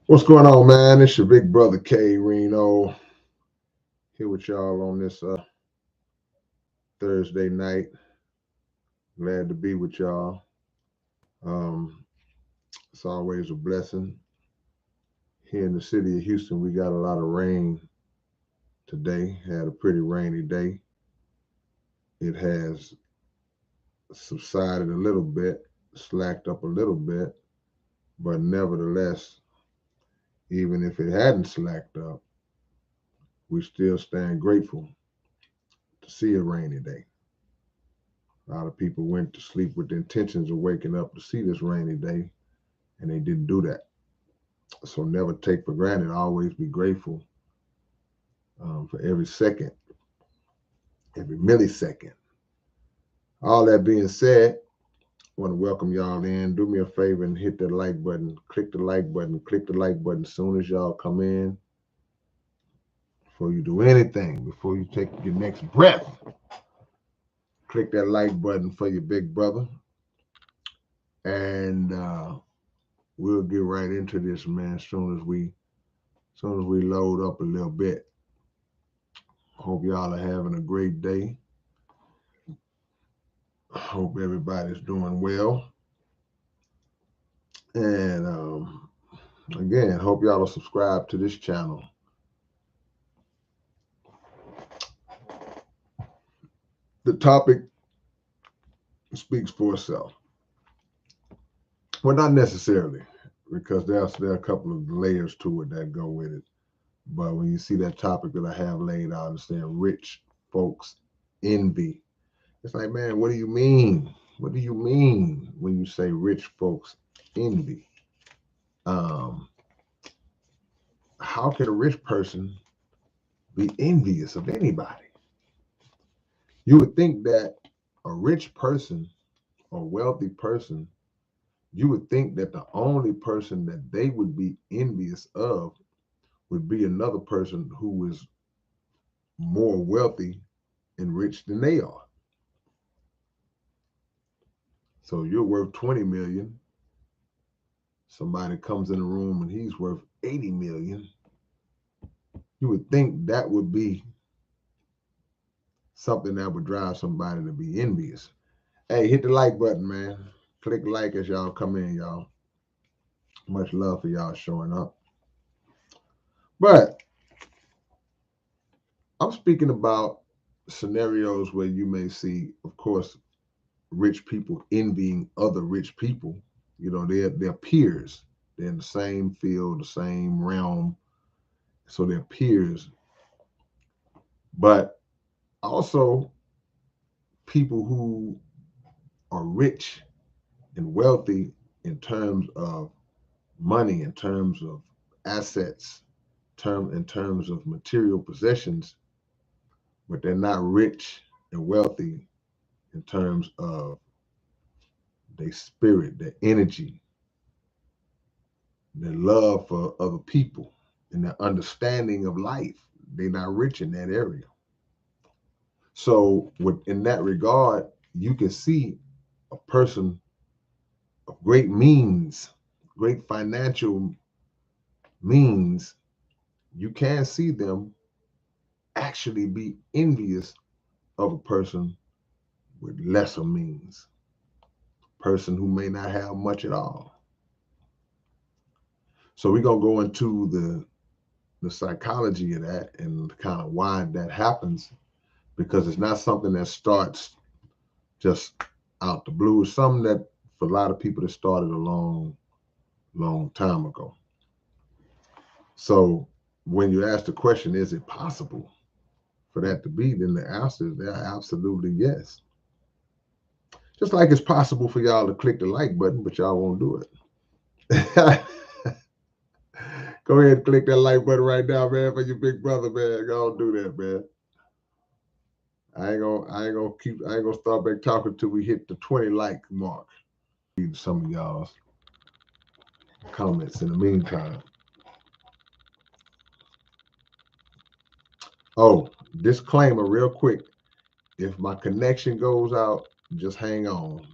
What's going on, man? It's your big brother K-Rino here with y'all on this Thursday night. Glad to be with y'all. Um, it's always a blessing. Here in the city of Houston, we got a lot of rain today. Had a pretty rainy day. It has subsided a little bit, slacked up a little bit, but nevertheless, even if it hadn't slacked up, we still stand grateful to see a rainy day. A lot of people went to sleep with the intentions of waking up to see this rainy day, and they didn't do that. So never take for granted. Always be grateful for every second, every millisecond. All that being said, I want to welcome y'all in. Do me a favor and hit that like button. Click the like button. Click the like button as soon as y'all come in. Before you do anything, before you take your next breath, click that like button for your big brother. And we'll get right into this, man. As soon as we load up a little bit. Hope y'all are having a great day. Hope everybody's doing well. And again, hope y'all will subscribe to this channel. The topic speaks for itself. Well, not necessarily, because there are a couple of layers to it that go with it. But when you see that topic that I have laid out, understand rich folks envy. It's like, man, what do you mean? What do you mean when you say rich folks envy? Um, how can a rich person be envious of anybody? You would think that a rich person or wealthy person, you would think that the only person that they would be envious of would be another person who is more wealthy and rich than they are. So you're worth 20 million. Somebody comes in the room and he's worth 80 million. You would think that would be something that would drive somebody to be envious. Hey, hit the like button, man. Click like as y'all come in, y'all. Much love for y'all showing up. But I'm speaking about scenarios where you may see, of course, rich people envying other rich people. You know, they're peers. They're in the same field, the same realm. So they're peers. But also people who are rich and wealthy in terms of money, in terms of assets, in terms of material possessions, but they're not rich and wealthy in terms of their spirit, their energy, their love for other people, and their understanding of life. They're not rich in that area. So, in that regard, you can see a person of great means, great financial means. You can see them actually be envious of a person with lesser means, person who may not have much at all. So we're gonna go into the psychology of that and kind of why that happens, because it's not something that starts just out the blue. It's something that for a lot of people that started a long time ago. So when you ask the question, is it possible for that to be, then the answer is absolutely yes. Just like it's possible for y'all to click the like button, but y'all won't do it. Go ahead and click that like button right now, man, for your big brother, man. Go do that, man. I ain't gonna start back talking till we hit the 20 like mark. Read some of y'all's comments in the meantime. Oh, disclaimer real quick. If my connection goes out, just hang on.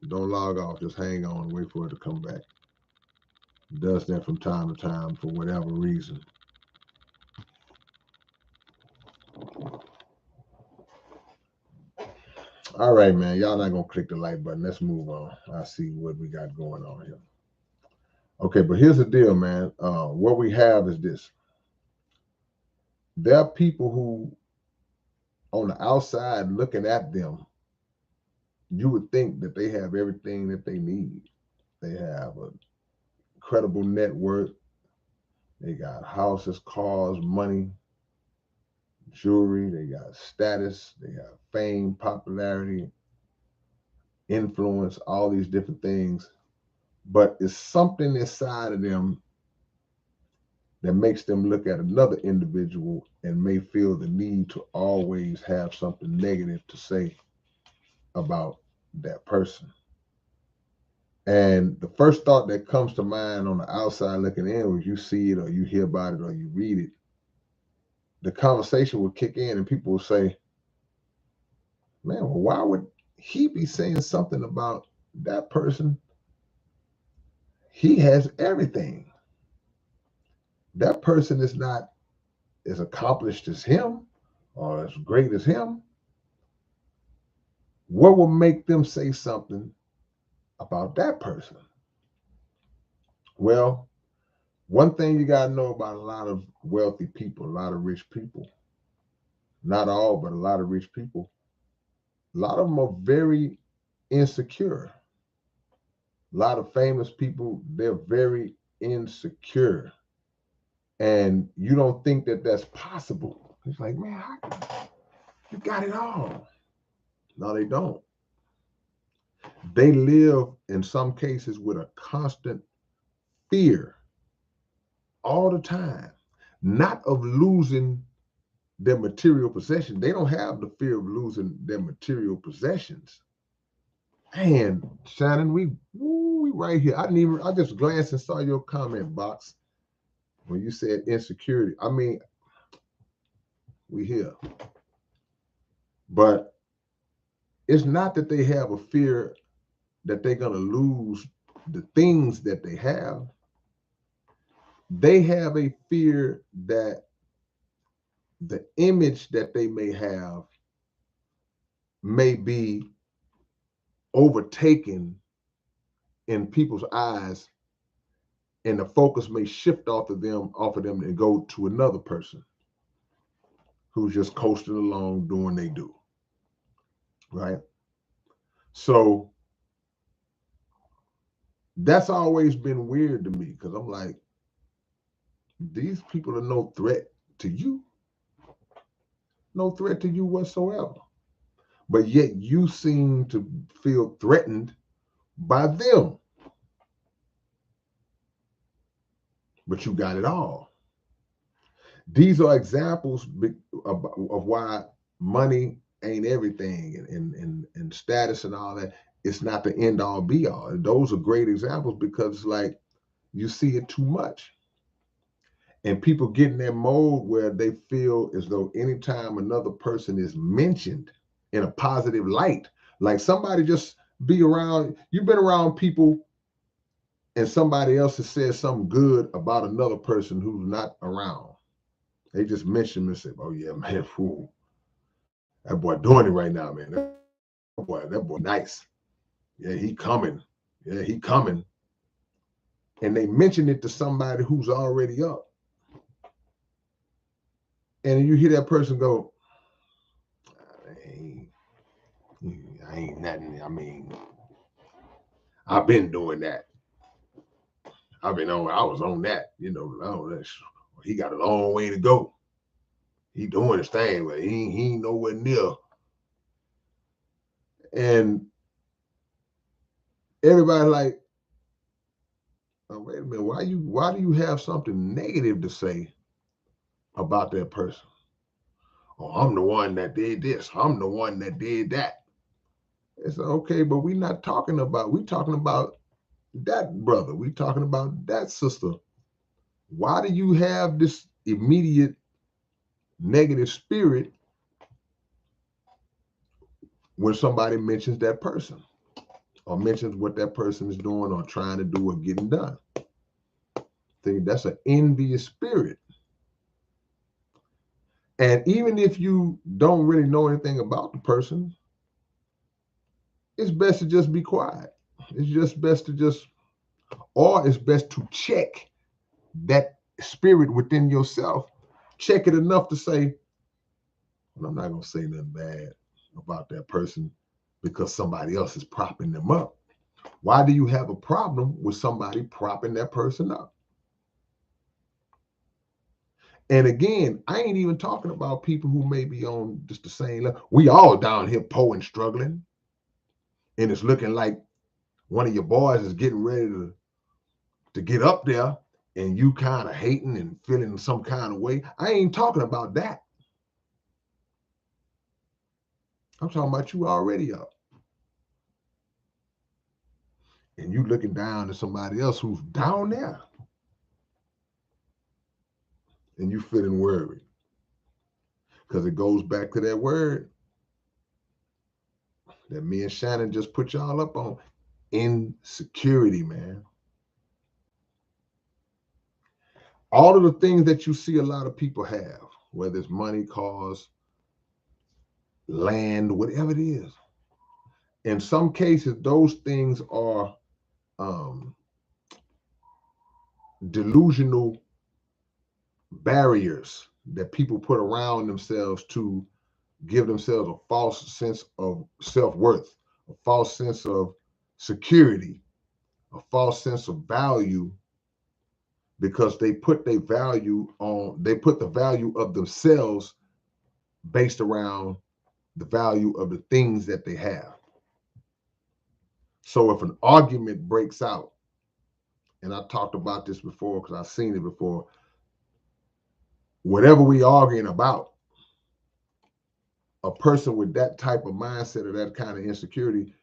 Don't log off. Just hang on and wait for it to come back. does that from time to time for whatever reason. All right, man. Y'all not gonna click the like button. Let's move on. I see what we got going on here. Okay, but here's the deal, man. What we have is this. There are people who, on the outside looking at them, you would think that they have everything that they need. They have an incredible net worth. They got houses, cars, money, jewelry. They got status. They have fame, popularity, influence, all these different things. But it's something inside of them that makes them look at another individual and may feel the need to always have something negative to say about that person. And the first thought that comes to mind on the outside looking in, when you see it or you hear about it or you read it, the conversation will kick in and people will say, man, well, why would he be saying something about that person? He has everything. That person is not as accomplished as him or as great as him. What will make them say something about that person? Well, one thing you got to know about a lot of wealthy people, a lot of rich people, not all, but a lot of rich people, a lot of them are very insecure. A lot of famous people, they're very insecure. And you don't think that that's possible. It's like, man, you got it all. No, they don't. They live in some cases with a constant fear all the time, not of losing their material possessions. They don't have the fear of losing their material possessions. Man, Shannon, we right here. I just glanced and saw your comment box when you said insecurity. I mean, we here. But it's not that they have a fear that they're gonna lose the things that they have. They have a fear that the image that they may have may be overtaken in people's eyes, and the focus may shift off of them and go to another person who's just coasting along doing they do, right? So that's always been weird to me because I'm like, these people are no threat to you, no threat to you whatsoever. But yet you seem to feel threatened by them, but you got it all. These are examples of why money ain't everything, and status and all that. It's not the end all be all. And those are great examples because it's like you see it too much. And people get in that mode where they feel as though anytime another person is mentioned in a positive light, like somebody just be around, you've been around people and somebody else has said something good about another person who's not around. They just mention and say, oh yeah, man, fool. That boy doing it right now, man. That boy nice. Yeah, he coming. Yeah, he coming. And they mention it to somebody who's already up. And you hear that person go, I ain't nothing. I mean, I've been doing that. I was on that, he got a long way to go. He doing his thing, but he ain't nowhere near. And everybody like, oh, wait a minute, why do you have something negative to say about that person? Oh, I'm the one that did this. I'm the one that did that. It's okay, but we talking about that brother. We talking about that sister. Why do you have this immediate negative spirit when somebody mentions that person or mentions what that person is doing or trying to do or getting done? See, that's an envious spirit. And even if you don't really know anything about the person, it's best to just be quiet. It's just best to just, or it's best to check that spirit within yourself. Check it enough to say, well, I'm not going to say nothing bad about that person because somebody else is propping them up. Why do you have a problem with somebody propping that person up? And again, I ain't even talking about people who may be on just the same level. We all down here poor and struggling, and it's looking like one of your boys is getting ready to get up there, and you kind of hating and feeling some kind of way. I ain't talking about that. I'm talking about you already up, and you looking down at somebody else who's down there, and you feeling worried because it goes back to that word that me and Shannon just put y'all up on: insecurity, man. All of the things that you see a lot of people have, whether it's money, cars, land, whatever it is. In some cases, those things are delusional barriers that people put around themselves to give themselves a false sense of self-worth, a false sense of security, a false sense of value, because they put their value on, they put the value of themselves based around the value of the things that they have. So if an argument breaks out, and I talked about this before because I've seen it before, whatever we arguing about, a person with that type of mindset or that kind of insecurity,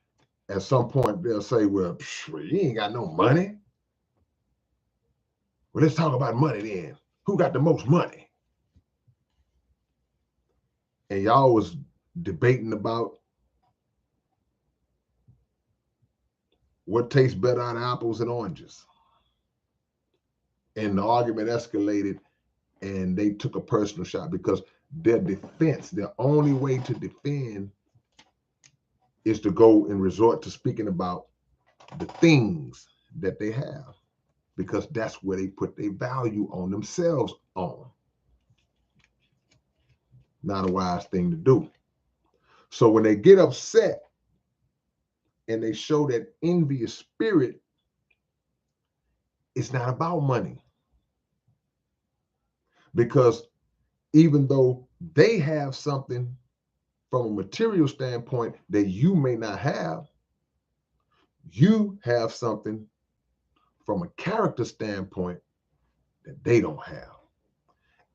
at some point they'll say, well, you ain't got no money. Well, let's talk about money then. Who got the most money? And y'all was debating about what tastes better out of apples and oranges. And the argument escalated and they took a personal shot because their defense, their only way to defend is to go and resort to speaking about the things that they have, because that's where they put their value on themselves on. Not a wise thing to do. So when they get upset and they show that envious spirit, it's not about money. Because even though they have something from a material standpoint that you may not have, you have something from a character standpoint that they don't have.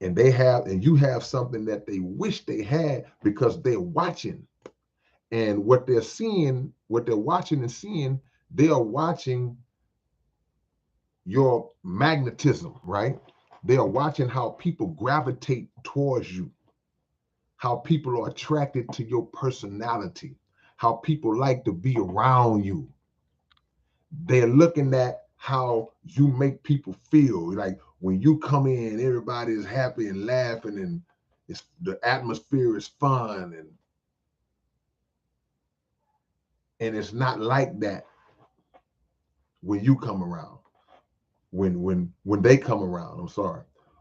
And they have, and you have something that they wish they had because they're watching. And what they're seeing, what they're watching and seeing, they are watching your magnetism, right? They are watching how people gravitate towards you, how people are attracted to your personality, how people like to be around you. They're looking at how you make people feel. Like when you come in, everybody is happy and laughing, and it's, the atmosphere is fun, and it's not like that when you come around. When they come around, I'm sorry.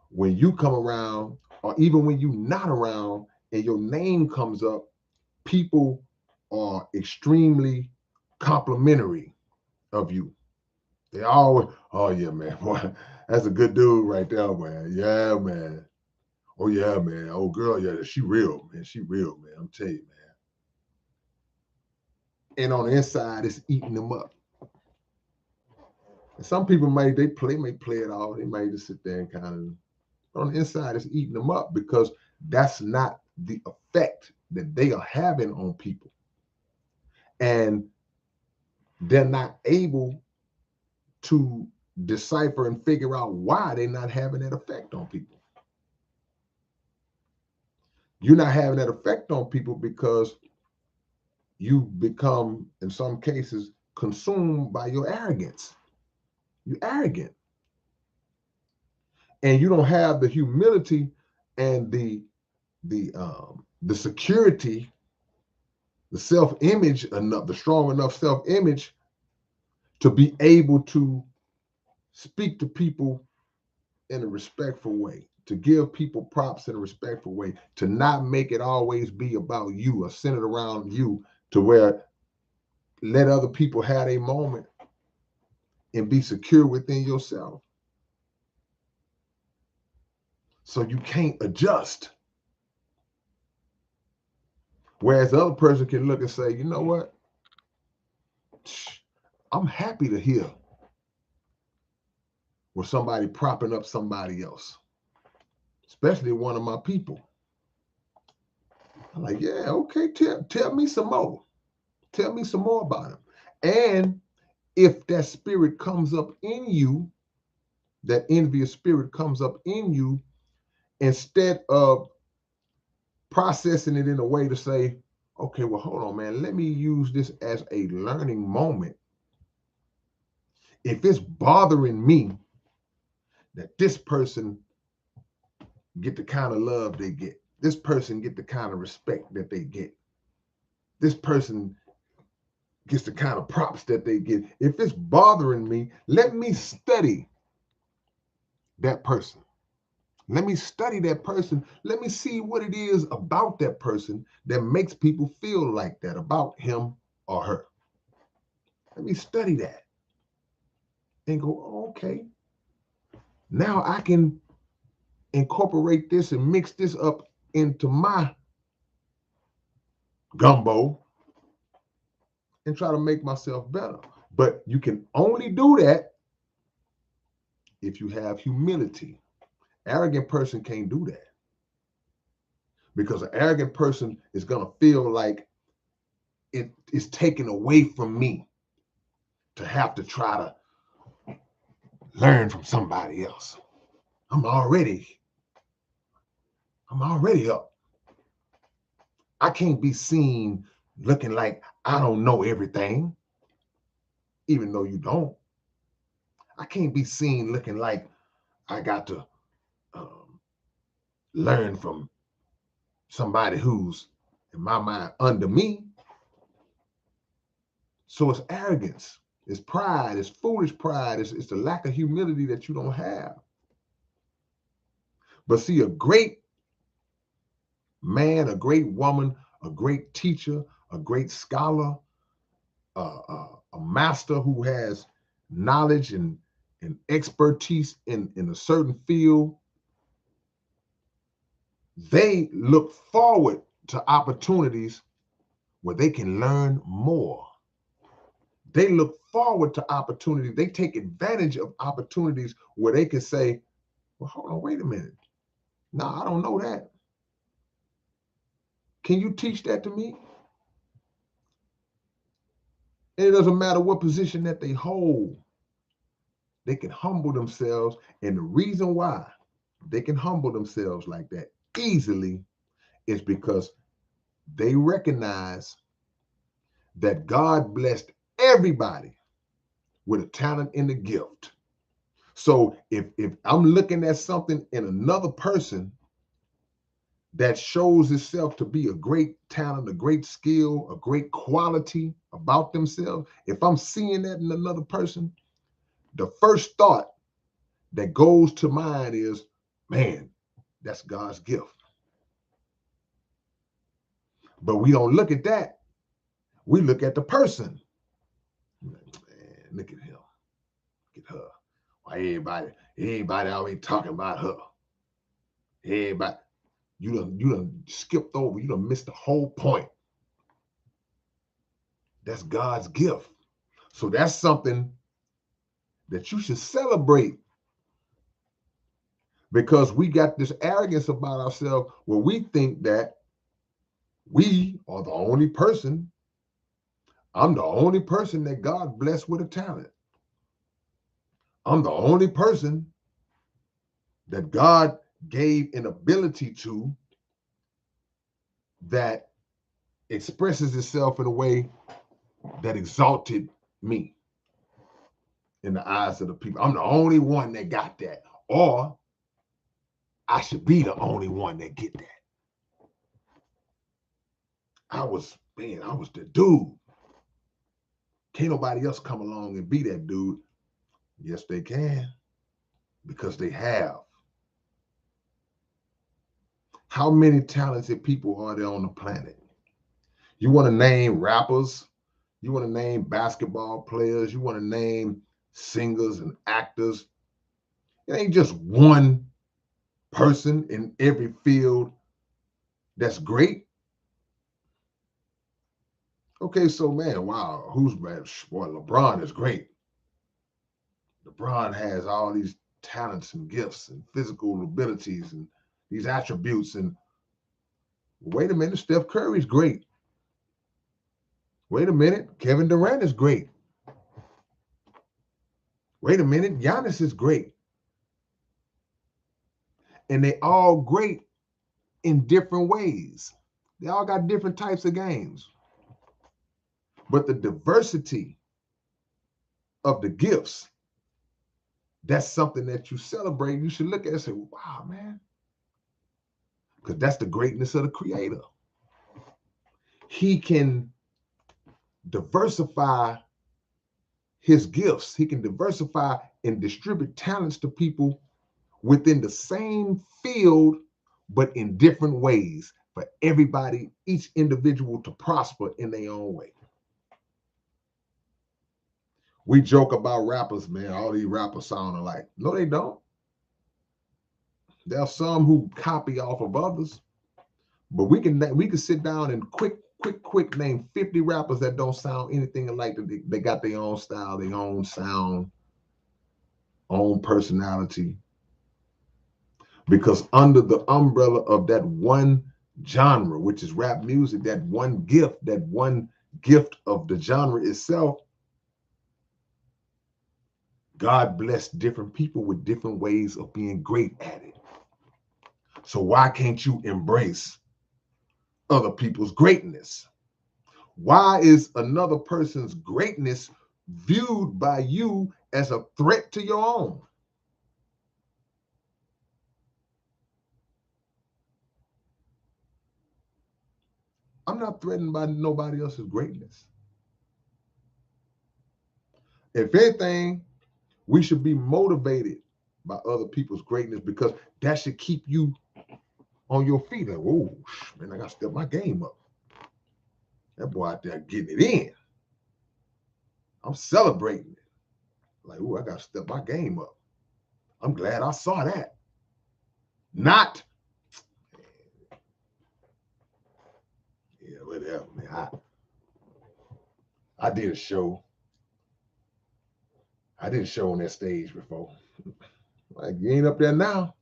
When you come around, or even when you're not around and your name comes up, people are extremely complimentary of you. They always, oh yeah, man, boy, that's a good dude right there, man. Yeah, man. Oh yeah, man. Oh girl, yeah, she real, man. She real, man. I'm telling you, man. And on the inside, it's eating them up. And some people may play it off. They might just sit there and kind of, on the inside, it's eating them up because that's not the effect that they are having on people. And they're not able to decipher and figure out why they're not having that effect on people. You're not having that effect on people because you become, in some cases, consumed by your arrogance. You're arrogant. and you don't have the humility and the security, the self-image enough, the strong enough self-image to be able to speak to people in a respectful way, to give people props in a respectful way, to not make it always be about you or centered around you, to where let other people have a moment and be secure within yourself. So you can't adjust. Whereas the other person can look and say, you know what? I'm happy to hear with somebody propping up somebody else, especially one of my people. I'm like, yeah, okay, tell me some more. Tell me some more about him. And if that spirit comes up in you, that envious spirit comes up in you, instead of processing it in a way to say, okay, well, hold on, man, let me use this as a learning moment. If it's bothering me that this person get the kind of love they get, this person get the kind of respect that they get, this person gets the kind of props that they get. If it's bothering me, let me study that person. Let me study that person. Let me see what it is about that person that makes people feel like that about him or her. Let me study that and go, oh, okay, now I can incorporate this and mix this up into my gumbo and try to make myself better. But you can only do that if you have humility. Arrogant person can't do that, because an arrogant person is going to feel like it is taken away from me to have to try to learn from somebody else. I'm already up. I can't be seen looking like I don't know everything, even though you don't. I can't be seen looking like I got to learn from somebody who's, in my mind, under me. So it's arrogance, it's pride, it's foolish pride, it's the lack of humility that you don't have. But see, a great man, a great woman, a great teacher, a great scholar, a master who has knowledge and expertise in a certain field, they look forward to opportunities where they can learn more. They look forward to opportunities. They take advantage of opportunities where they can say, well, hold on, wait a minute. No, I don't know that. Can you teach that to me? And it doesn't matter what position that they hold. They can humble themselves. And the reason why they can humble themselves like that easily is because they recognize that God blessed everybody with a talent and a gift. So if I'm looking at something in another person that shows itself to be a great talent, a great skill, a great quality about themselves, if I'm seeing that in another person, the first thought that goes to mind is, man, that's God's gift. But we don't look at that. We look at the person. Man, look at him. Look at her. Why everybody always talking about her? Everybody, you done skipped over. You done missed the whole point. That's God's gift. So that's something that you should celebrate, because we got this arrogance about ourselves where we think that we are the only person. I'm the only person that God blessed with a talent. I'm the only person that God gave an ability to that expresses itself in a way that exalted me in the eyes of the people. I'm the only one that got that. Or I should be the only one that get that. I was the dude. Can't nobody else come along and be that dude. Yes, they can, because they have. How many talented people are there on the planet? You want to name rappers? You want to name basketball players? You want to name singers and actors? It ain't just one person in every field that's great. Okay, so man, wow, who's bad? Boy, LeBron is great. LeBron has all these talents and gifts and physical abilities and these attributes. And wait a minute, Steph Curry's great. Wait a minute, Kevin Durant is great. Wait a minute, Giannis is great. And they all great in different ways. They all got different types of games. But the diversity of the gifts, that's something that you celebrate. You should look at it and say, wow, man. Because that's the greatness of the creator. He can diversify his gifts. He can diversify and distribute talents to people within the same field, but in different ways for everybody, each individual to prosper in their own way. We joke about rappers, man. All these rappers sound alike. No, they don't. There are some who copy off of others, but we can sit down and quick name 50 rappers that don't sound anything alike. They got their own style, their own sound, own personality. Because under the umbrella of that one genre, which is rap music, that one gift of the genre itself, God blessed different people with different ways of being great at it. So why can't you embrace other people's greatness? Why is another person's greatness viewed by you as a threat to your own? I'm not threatened by nobody else's greatness. If anything, we should be motivated by other people's greatness, because that should keep you on your feet. Like, whoa, man, I got to step my game up. That boy out there getting it in. I'm celebrating it. Like, oh, I got to step my game up. I'm glad I saw that. Not, yeah, whatever, man. I did a show. I did a show on that stage before. Like, you ain't up there now.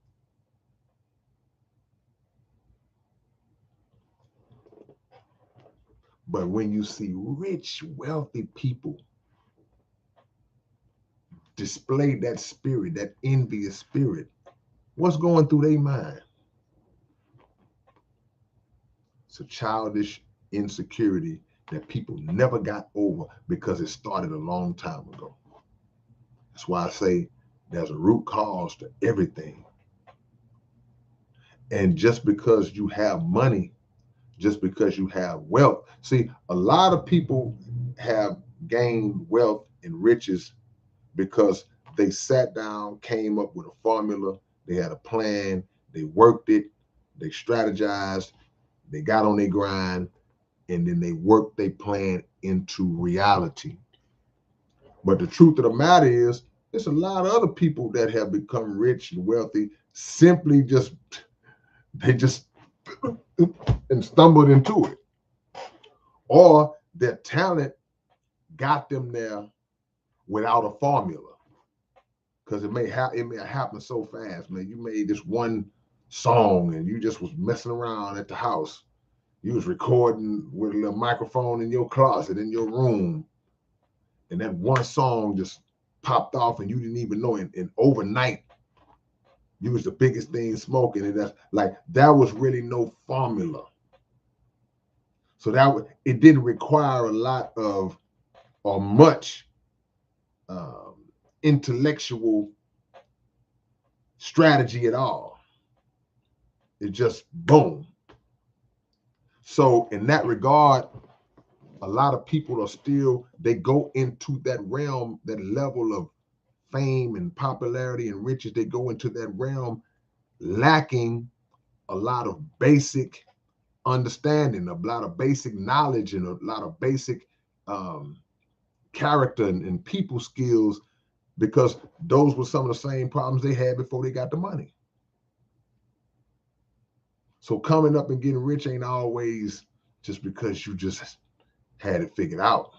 But when you see rich, wealthy people display that spirit, that envious spirit, what's going through their mind? It's a childish insecurity that people never got over because it started a long time ago. That's why I say there's a root cause to everything. And just because you have money, just because you have wealth, see, a lot of people have gained wealth and riches because they sat down, came up with a formula, they had a plan, they worked it, they strategized, they got on their grind, and then they worked their plan into reality. But the truth of the matter is, there's a lot of other people that have become rich and wealthy simply just and stumbled into it, or their talent got them there without a formula. Because it may happen so fast, man. You made this one song and you just was messing around at the house. You was recording with a little microphone in your closet in your room, and that one song just popped off and you didn't even know it. And overnight, you was the biggest thing smoking, and that was really no formula. So it didn't require a lot of or much intellectual strategy at all. It just boom. So in that regard, a lot of people are still, they go into that realm, that level of fame and popularity and riches. They go into that realm lacking a lot of basic understanding, a lot of basic knowledge, and a lot of basic um, character and people skills, because those were some of the same problems they had before they got the money. So coming up and getting rich ain't always just because you just had it figured out.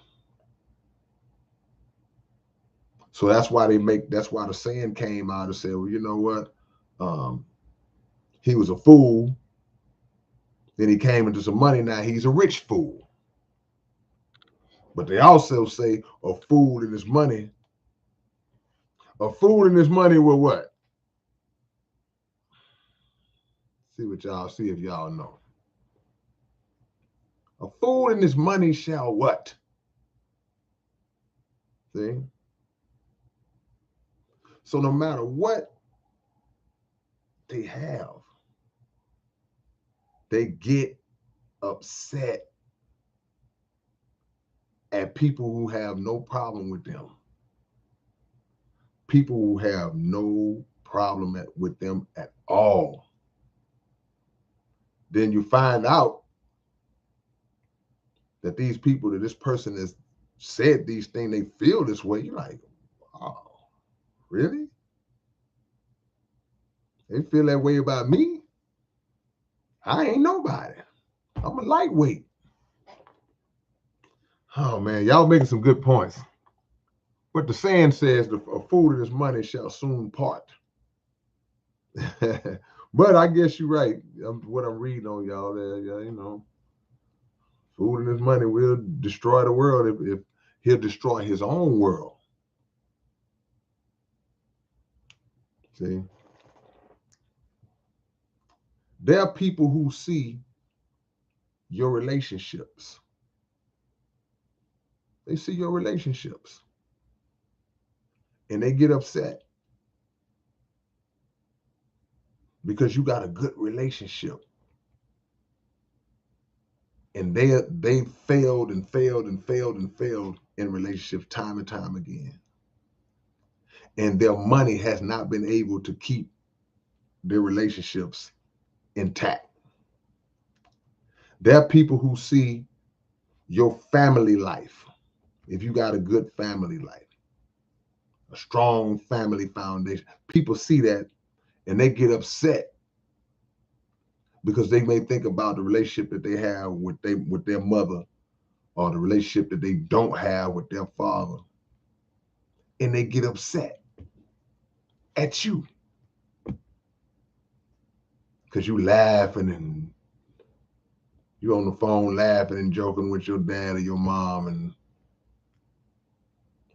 So that's why that's why the saying came out and said, well, you know what? He was a fool. Then he came into some money. Now he's a rich fool. But they also say a fool in his money. A fool in his money will what? See if y'all know. A fool in his money shall what? See? So no matter what they have, they get upset at people who have no problem with them. People who have no problem with them at all. Then you find out that these people, that this person has said these things, they feel this way. You're like, oh, really? They feel that way about me? I ain't nobody. I'm a lightweight. Oh man, y'all making some good points. But the saying says, a fool in his money shall soon part. But I guess you're right. What I'm reading on y'all there, you know, fool in his money will destroy the world if he'll destroy his own world. See? There are people who see your relationships. They see your relationships and they get upset because you got a good relationship. And they failed and failed and failed and failed in relationships time and time again. And their money has not been able to keep their relationships intact. There are people who see your family life. If you got a good family life, a strong family foundation, people see that and they get upset because they may think about the relationship that they have with their mother, or the relationship that they don't have with their father, and they get upset at you because you laughing and you on the phone laughing and joking with your dad or your mom, and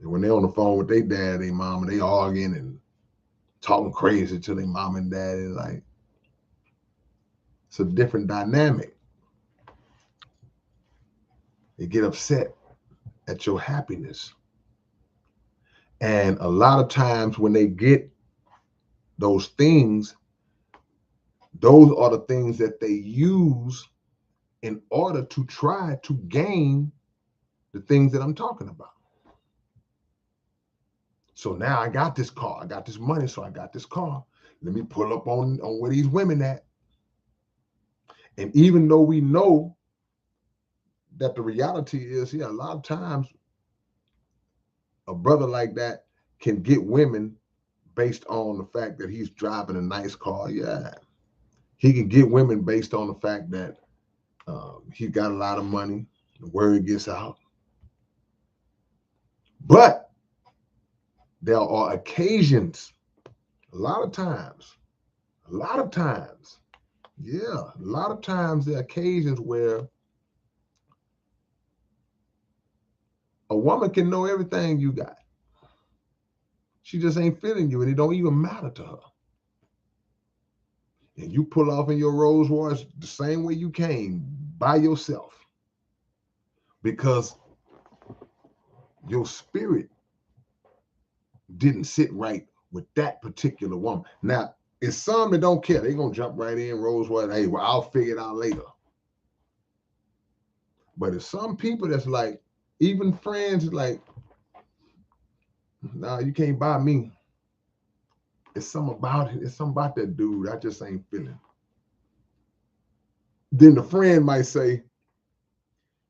when they're on the phone with their dad, their mom, and they arguing and talking crazy to their mom and dad. It's like, it's a different dynamic. They get upset at your happiness. And a lot of times when they get those things, those are the things that they use in order to try to gain the things that I'm talking about. So now I got this car, I got this money, so I got this car. Let me pull up on where these women at. And even though we know that the reality is, yeah, a lot of times a brother like that can get women based on the fact that he's driving a nice car. Yeah, he can get women based on the fact that he got a lot of money, the word gets out. But there are occasions, a lot of times, yeah, a lot of times there are occasions where a woman can know everything you got. She just ain't feeling you, and it don't even matter to her. And you pull off in your Rolls Royce the same way you came, by yourself, because your spirit didn't sit right with that particular woman. Now, It's some that don't care. They're going to jump right in, rose what, hey, well, I'll figure it out later. But it's some people that's like, even friends, like, nah, you can't buy me. It's something about it. It's something about that dude I just ain't feeling. Then the friend might say,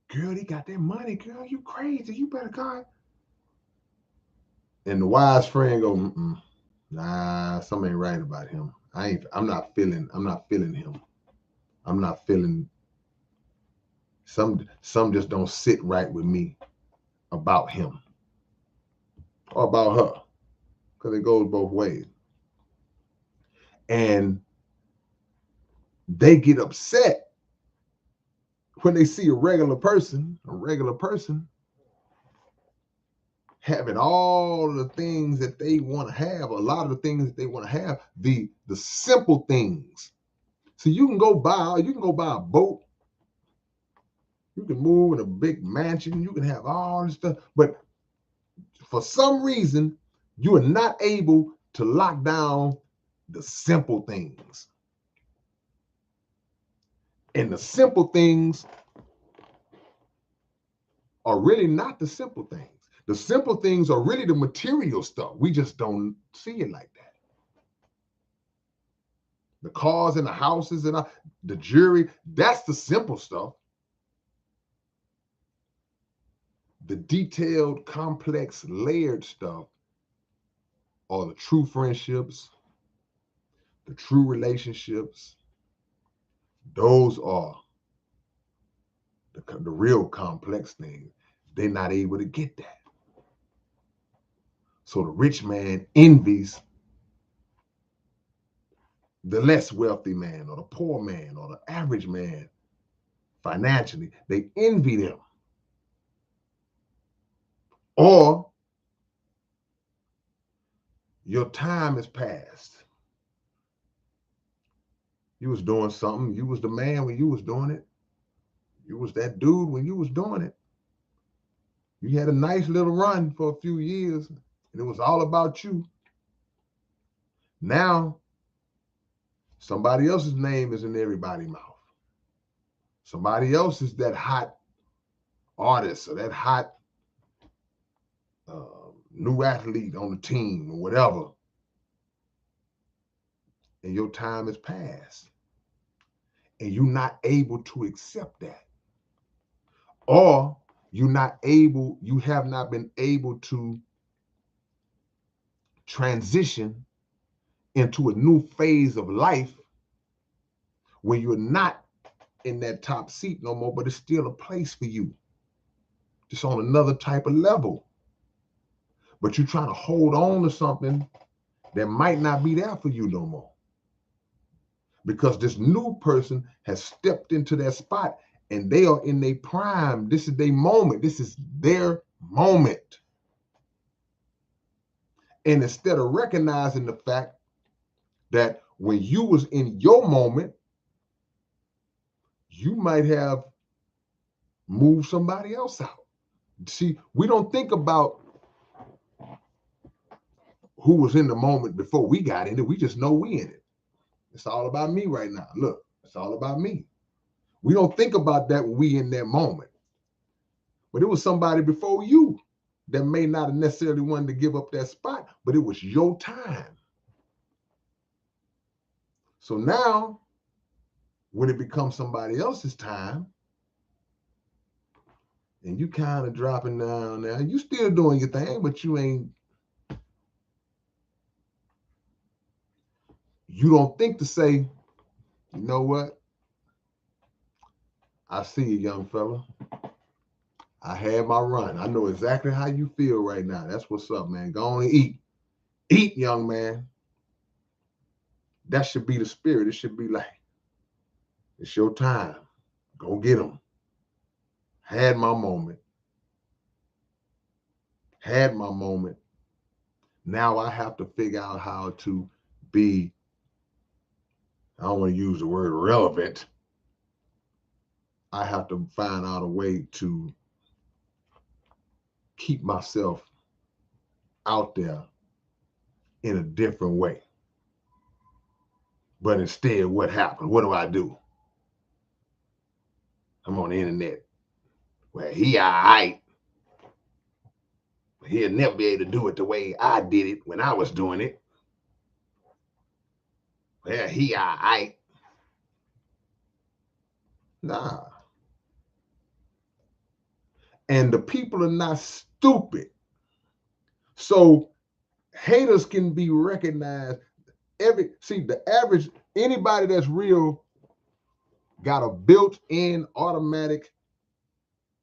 girl, he got that money, girl. You crazy. You better go. And the wise friend go, nah, something ain't right about him. I'm not feeling him. I'm not feeling some just don't sit right with me about him or about her. Because it goes both ways. And they get upset when they see a regular person having all the things that they want to have, a lot of the things that they want to have, the simple things. So you can go buy a boat, you can move in a big mansion, you can have all this stuff, but for some reason, you are not able to lock down the simple things. And the simple things are really not the simple things. The simple things are really the material stuff. We just don't see it like that. The cars and the houses and the jewelry, that's the simple stuff. The detailed, complex, layered stuff are the true friendships, the true relationships. Those are the real complex things. They're not able to get that. So the rich man envies the less wealthy man or the poor man or the average man financially. They envy them. Or your time is past. You was doing something. You was the man when you was doing it. You was that dude when you was doing it. You had a nice little run for a few years, and it was all about you. Now, somebody else's name is in everybody's mouth. Somebody else is that hot artist or that hot new athlete on the team or whatever. And your time has passed. And you're not able to accept that. Or you have not been able to transition into a new phase of life where you're not in that top seat no more, but it's still a place for you. Just on another type of level. But you're trying to hold on to something that might not be there for you no more. Because this new person has stepped into that spot and they are in their prime. This is their moment. This is their moment. And instead of recognizing the fact that when you was in your moment, you might have moved somebody else out. See, we don't think about who was in the moment before we got in it. We just know we in it. It's all about me right now. Look, it's all about me. We don't think about that when we in that moment. But it was somebody before you that may not have necessarily wanted to give up that spot, but it was your time. So now, when it becomes somebody else's time, and you kind of dropping down now, you still doing your thing, but you don't think to say, you know what? I see you, young fella. I had my run. I know exactly how you feel right now. That's what's up, man. Go on and eat. Eat, young man. That should be the spirit. It should be like, it's your time. Go get them. Had my moment. Had my moment. Now I have to figure out how to be, I don't want to use the word relevant. I have to find out a way to keep myself out there in a different way. But instead, what happened? What do? I'm on the internet. Well, he all right. He'll never be able to do it the way I did it when I was doing it. Well, he all right. Nah. And the people are not stupid. So haters can be recognized. The average, anybody that's real got a built-in automatic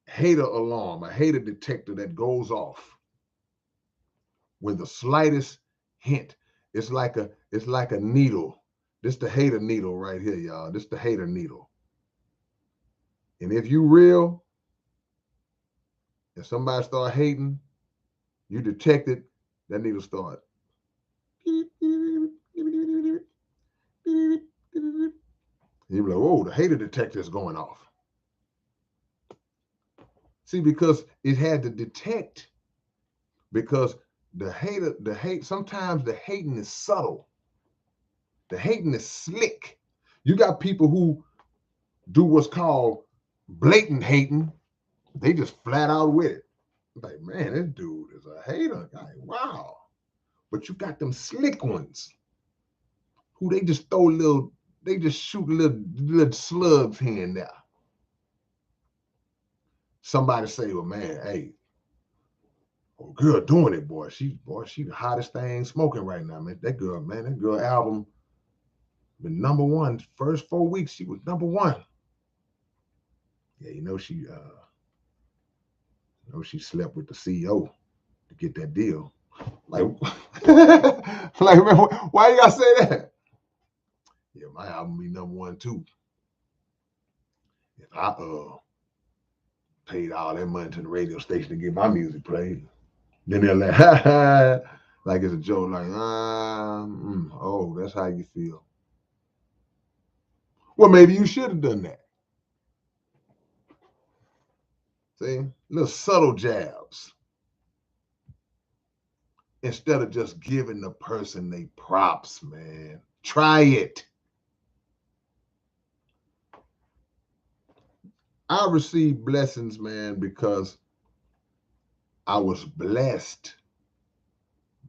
hater alarm, a hater detector that goes off with the slightest hint. It's like a needle. This the hater needle right here, y'all. This the hater needle. And if you real, if somebody start hating, you detect it, that needle start. You be like, whoa, the hater detector is going off. See, because it had to detect, because sometimes the hating is subtle. The hating is slick. You got people who do what's called blatant hating. They just flat out with it. Like, man, this dude is a hater. Like, wow. But you got them slick ones who they just shoot little slugs here and there. Somebody say, well, man, hey, oh, girl doing it, boy. She the hottest thing smoking right now, man. That girl album been number one. First 4 weeks, she was number one. Yeah, she slept with the CEO to get that deal. Like, like, man, why you gotta say that? Yeah, my album be number one too. If I paid all that money to the radio station to get my music played, then they're like, like it's a joke, like, oh, that's how you feel. Well, maybe you should have done that. See, little subtle jabs instead of just giving the person they props, man. Try it. I received blessings, man, because I was blessed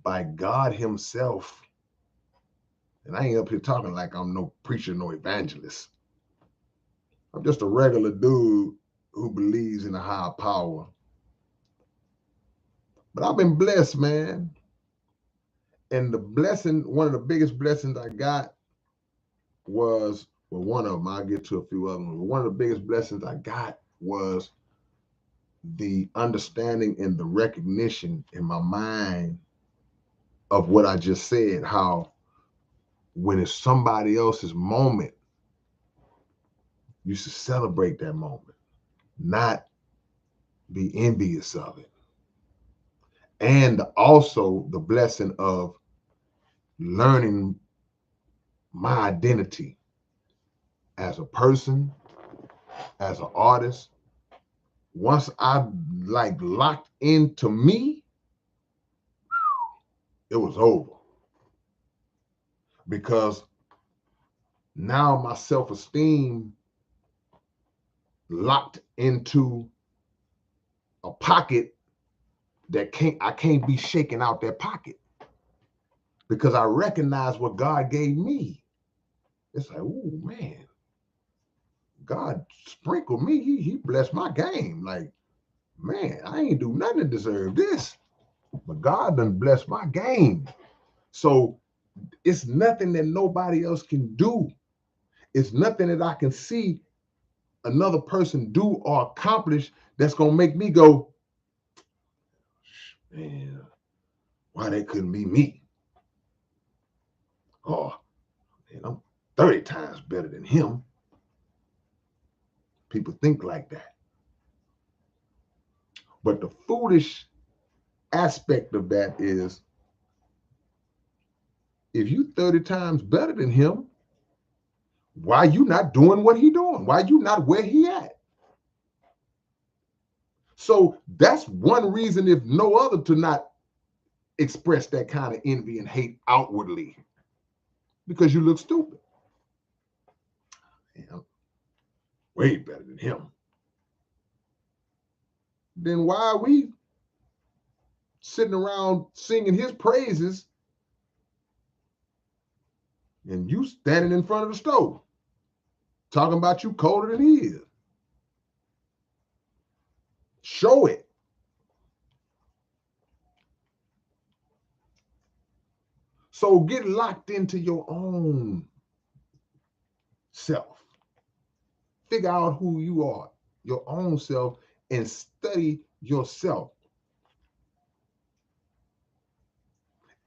by God Himself. And I ain't up here talking like I'm no preacher, no evangelist. I'm just a regular dude who believes in a higher power. But I've been blessed, man. And one of the biggest blessings I got was, well, one of them, I'll get to a few of them. But one of the biggest blessings I got was the understanding and the recognition in my mind of what I just said, how when it's somebody else's moment, you should celebrate that moment, not be envious of it. And also the blessing of learning my identity as a person, as an artist. Once I locked into me, it was over. Because now my self-esteem locked into a pocket that I can't be shaken out that pocket, because I recognize what God gave me. It's like, oh man, God sprinkled me. He blessed my game. Like, man, I ain't do nothing to deserve this, but God done blessed my game. So it's nothing that nobody else can do. It's nothing that I can see another person do or accomplish that's gonna make me go, man, why they couldn't be me? Oh, man, I'm 30 times better than him. People think like that. But the foolish aspect of that is, if you 30 times better than him, why you not doing what he doing? Why you not where he at? So that's one reason, if no other, to not express that kind of envy and hate outwardly, because you look stupid. Man, I'm way better than him. Then why are we sitting around singing his praises and you standing in front of the stove talking about you colder than he is? Show it. So get locked into your own self. Figure out who you are, your own self, and study yourself.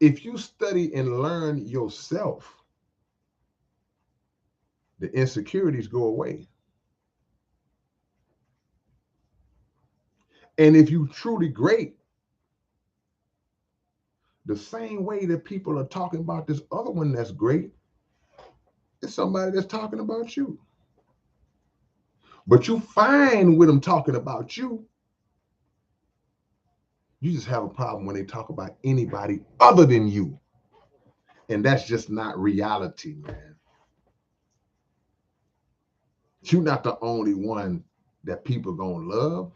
If you study and learn yourself, the insecurities go away. And if you truly great, the same way that people are talking about this other one that's great, it's somebody that's talking about you. But you fine with them talking about you. You just have a problem when they talk about anybody other than you. And that's just not reality, man. You're not the only one that people gonna love.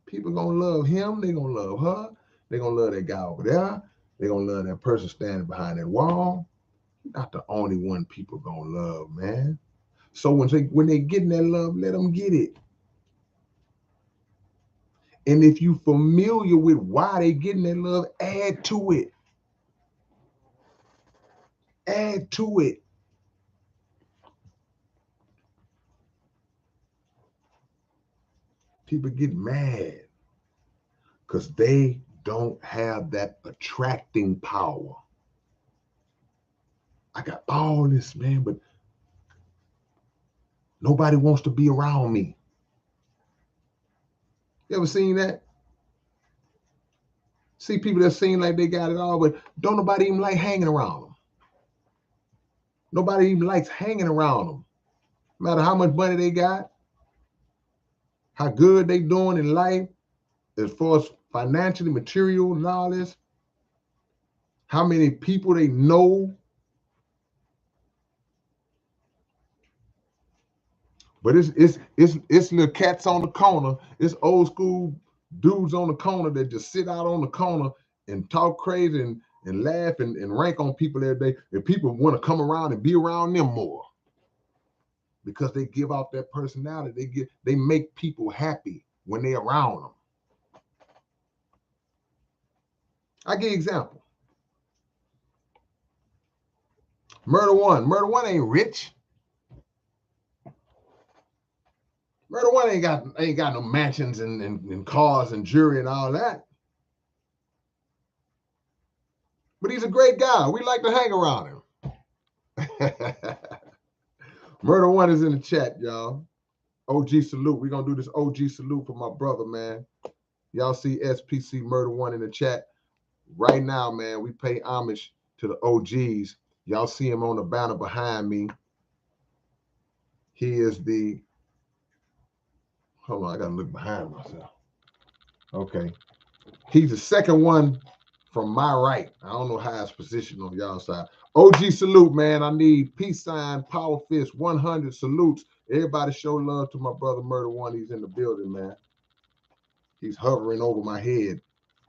People gonna love him. They gonna love her. They gonna love that guy over there. They gonna love that person standing behind that wall. You're not the only one people gonna love, man. So when they getting that love, let them get it. And if you familiar with why they getting that love, add to it. Add to it. People get mad because they don't have that attracting power. I got all this, man, but nobody wants to be around me. You ever seen that? See people that seem like they got it all, but don't nobody even like hanging around them. Nobody even likes hanging around them. No matter how much money they got, how good they doing in life, as far as financially, material, and all this, how many people they know. But it's little cats on the corner. It's old school dudes on the corner that just sit out on the corner and talk crazy and laugh and rank on people every day. And people want to come around and be around them more because they give out that personality. They make people happy when they're around them. I give you an example. Murder One ain't rich. Murder One ain't got no mansions and cars and jewelry and all that. But he's a great guy. We like to hang around him. Murder One is in the chat, y'all. OG salute. We're gonna do this OG salute for my brother, man. Y'all see SPC Murder One in the chat. Right now, man, we pay homage to the OGs. Y'all see him on the banner behind me. He is the, hold on, I gotta look behind myself. Okay. He's the second one from my right. I don't know how it's positioned on y'all side. OG salute, man. I need peace sign, power fist, 100 salutes. Everybody show love to my brother Murder One. He's in the building, man. He's hovering over my head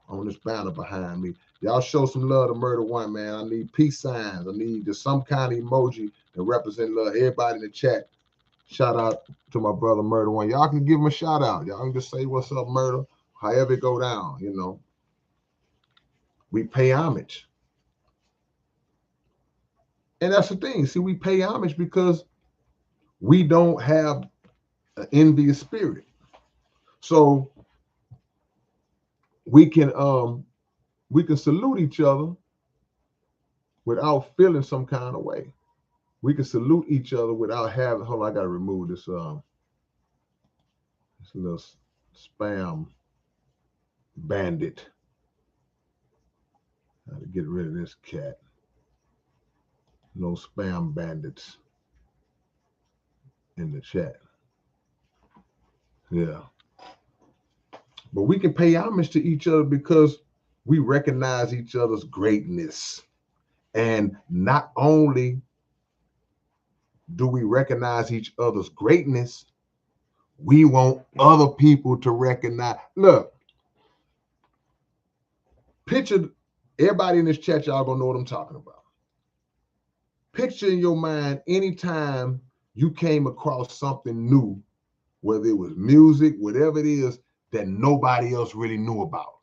on this banner behind me. Y'all show some love to Murder One, man. I need peace signs. I need just some kind of emoji to represent love. Everybody in the chat, shout out to my brother Murder One. Y'all can give him a shout out. Y'all can just say what's up, Murder, however it go down, you know. We pay homage. And that's the thing. See, we pay homage because we don't have an envious spirit. So we can salute each other without feeling some kind of way. We can salute each other without having, hold on, I gotta remove this little spam bandit. I gotta get rid of this cat. No spam bandits in the chat. Yeah. But we can pay homage to each other because we recognize each other's greatness. And not only do we recognize each other's greatness? We want other people to recognize. Look, picture everybody in this chat, y'all gonna know what I'm talking about. Picture in your mind anytime you came across something new, whether it was music, whatever it is, that nobody else really knew about.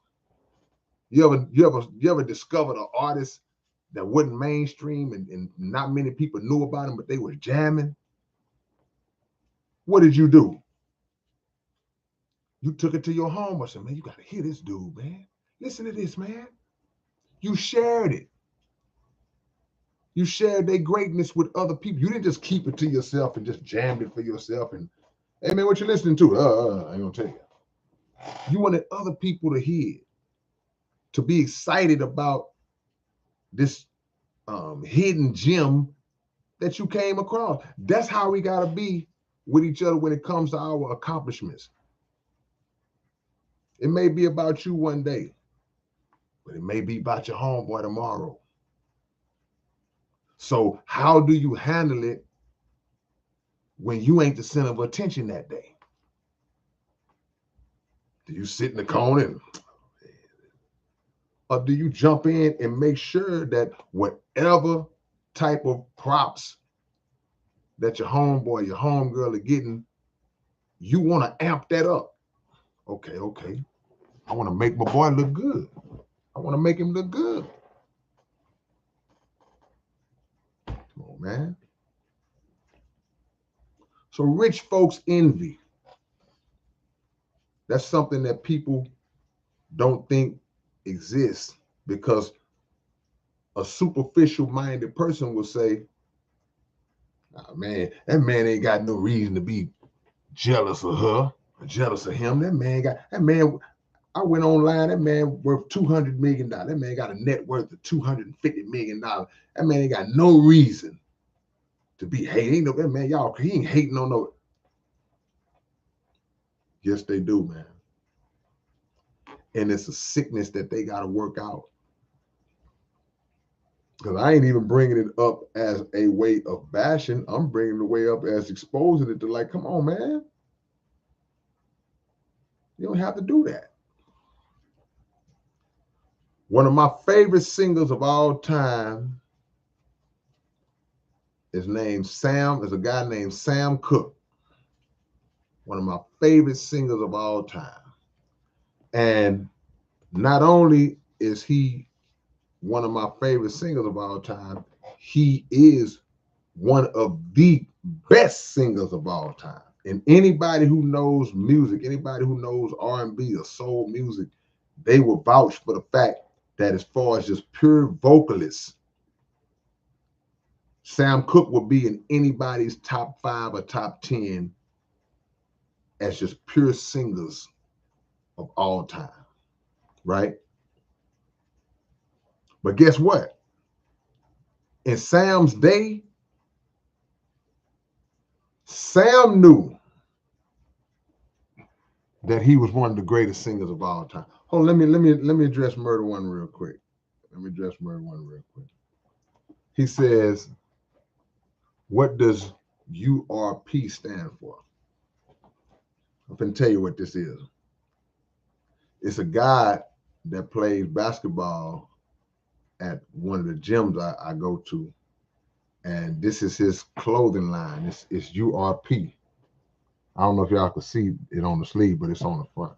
You ever discovered an artist that wasn't mainstream and not many people knew about him, but they were jamming? What did you do? You took it to your home or something. Man, you got to hear this dude, man. Listen to this, man. You shared it. You shared their greatness with other people. You didn't just keep it to yourself and just jammed it for yourself. And, hey, man, what you listening to? I ain't going to tell you. You wanted other people to hear, to be excited about this hidden gem that you came across. That's how we got to be with each other when it comes to our accomplishments. It may be about you one day, but it may be about your homeboy tomorrow. So how do you handle it when you ain't the center of attention that day? Do you sit in the corner and, or do you jump in and make sure that whatever type of props that your homeboy, your homegirl are getting, you want to amp that up? Okay. I want to make my boy look good. I want to make him look good. Come on, man. So rich folks envy. That's something that people don't think exists, because a superficial minded person will say, oh, man, that man ain't got no reason to be jealous of her or jealous of him. I went online, that man worth $200 million. That man got a net worth of $250 million. That man ain't got no reason to be hating. That man, y'all, he ain't hating on no. Yes, they do, man. And it's a sickness that they got to work out. Because I ain't even bringing it up as a way of bashing. I'm bringing the way up as exposing it to, like, come on, man. You don't have to do that. One of my favorite singers of all time is a guy named Sam Cooke. One of my favorite singers of all time. And not only is he one of my favorite singers of all time, he is one of the best singers of all time. And anybody who knows music, anybody who knows R&B or soul music, they will vouch for the fact that as far as just pure vocalists, Sam Cooke would be in anybody's top 5 or top 10 as just pure singers of all time, right? But guess what? In Sam's day, Sam knew that he was one of the greatest singers of all time. Hold on, let me address Murder One real quick. He says, what does URP stand for? I'm going to tell you what this is. It's a guy that plays basketball at one of the gyms I go to. And this is his clothing line. It's URP. I don't know if y'all can see it on the sleeve, but it's on the front.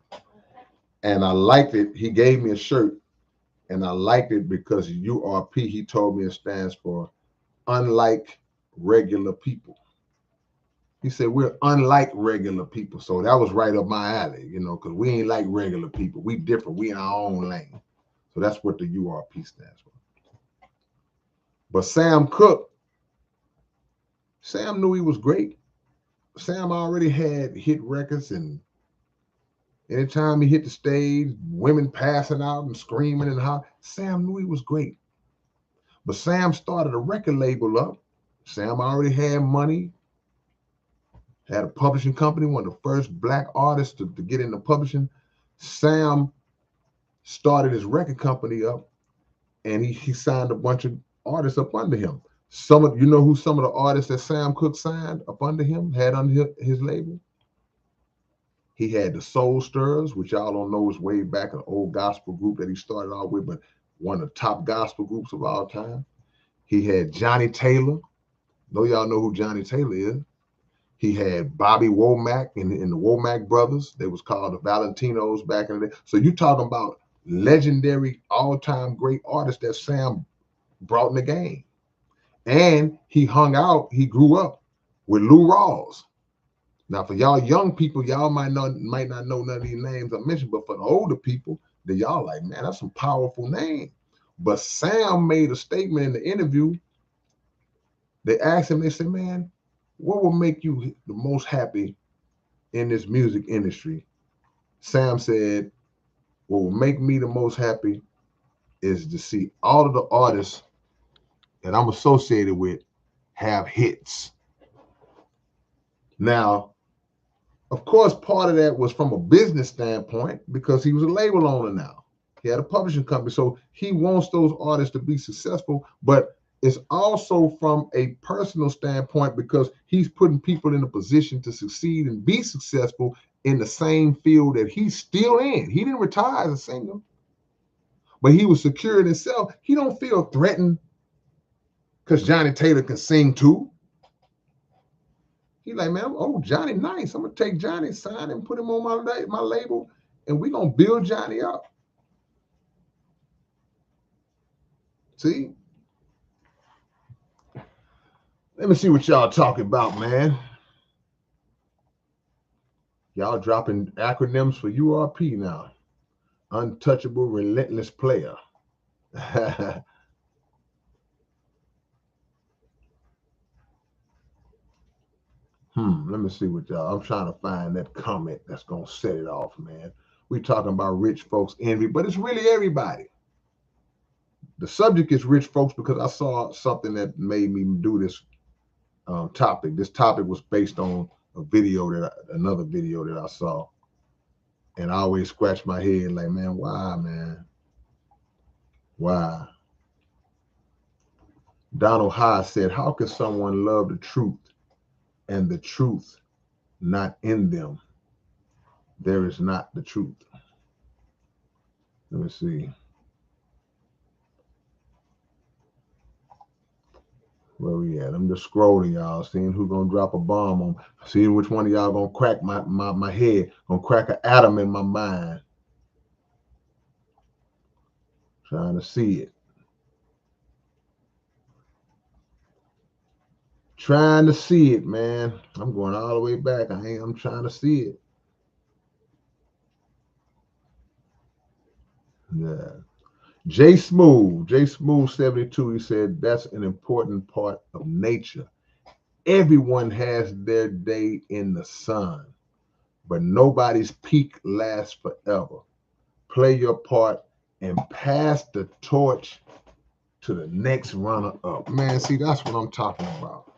And I liked it. He gave me a shirt, and I liked it because URP, he told me it stands for unlike regular people. He said, we're unlike regular people. So that was right up my alley, because we ain't like regular people. We different. We in our own lane. So that's what the URP stands for. But Sam Cooke, Sam knew he was great. Sam already had hit records, and anytime he hit the stage, women passing out and screaming and hollering. Sam knew he was great. But Sam started a record label up. Sam already had money, had a publishing company, one of the first black artists to get into publishing. Sam started his record company up, and he signed a bunch of artists up under him. You know who some of the artists that Sam Cooke signed up under him, had under his label? He had the Soul Stirrers, which y'all don't know is way back an old gospel group that he started out with, but one of the top gospel groups of all time. He had Johnny Taylor. Know y'all know who Johnny Taylor is. He had Bobby Womack and the Womack brothers. They was called the Valentinos back in the day. So you talking about legendary, all-time great artists that Sam brought in the game. And he grew up with Lou Rawls. Now, for y'all young people, y'all might not know none of these names I mentioned, but for the older people, then y'all like, man, that's some powerful name. But Sam made a statement in the interview. They asked him, they said, man, what will make you the most happy in this music industry? Sam said, what will make me the most happy is to see all of the artists that I'm associated with have hits. Now, of course, part of that was from a business standpoint because he was a label owner now. He had a publishing company. So he wants those artists to be successful, but it's also from a personal standpoint because he's putting people in a position to succeed and be successful in the same field that he's still in. He didn't retire as a singer, but he was secure in himself. He don't feel threatened because Johnny Taylor can sing too. He like, man, oh, Johnny nice. I'm going to take Johnny, sign him, put him on my label, and we're going to build Johnny up. See? Let me see what y'all talking about, man. Y'all dropping acronyms for URP now. Untouchable, relentless player. Let me see what y'all. I'm trying to find that comment that's going to set it off, man. We talking about rich folks envy, but it's really everybody. The subject is rich folks because I saw something that made me do this topic. This topic was based on another video that I saw. And I always scratch my head like, man, why, man? Why? Donald High said, how can someone love the truth and the truth not in them? There is not the truth. Let me see. Where we at? I'm just scrolling, y'all, seeing who's gonna drop a bomb on, seeing which one of y'all gonna crack my head, gonna crack an atom in my mind. Trying to see it. Trying to see it, man. I'm going all the way back. I'm trying to see it. Yeah. J Smooth 72, he said, that's an important part of nature. Everyone has their day in the sun, but nobody's peak lasts forever. Play your part and pass the torch to the next runner up. Man, see, that's what I'm talking about.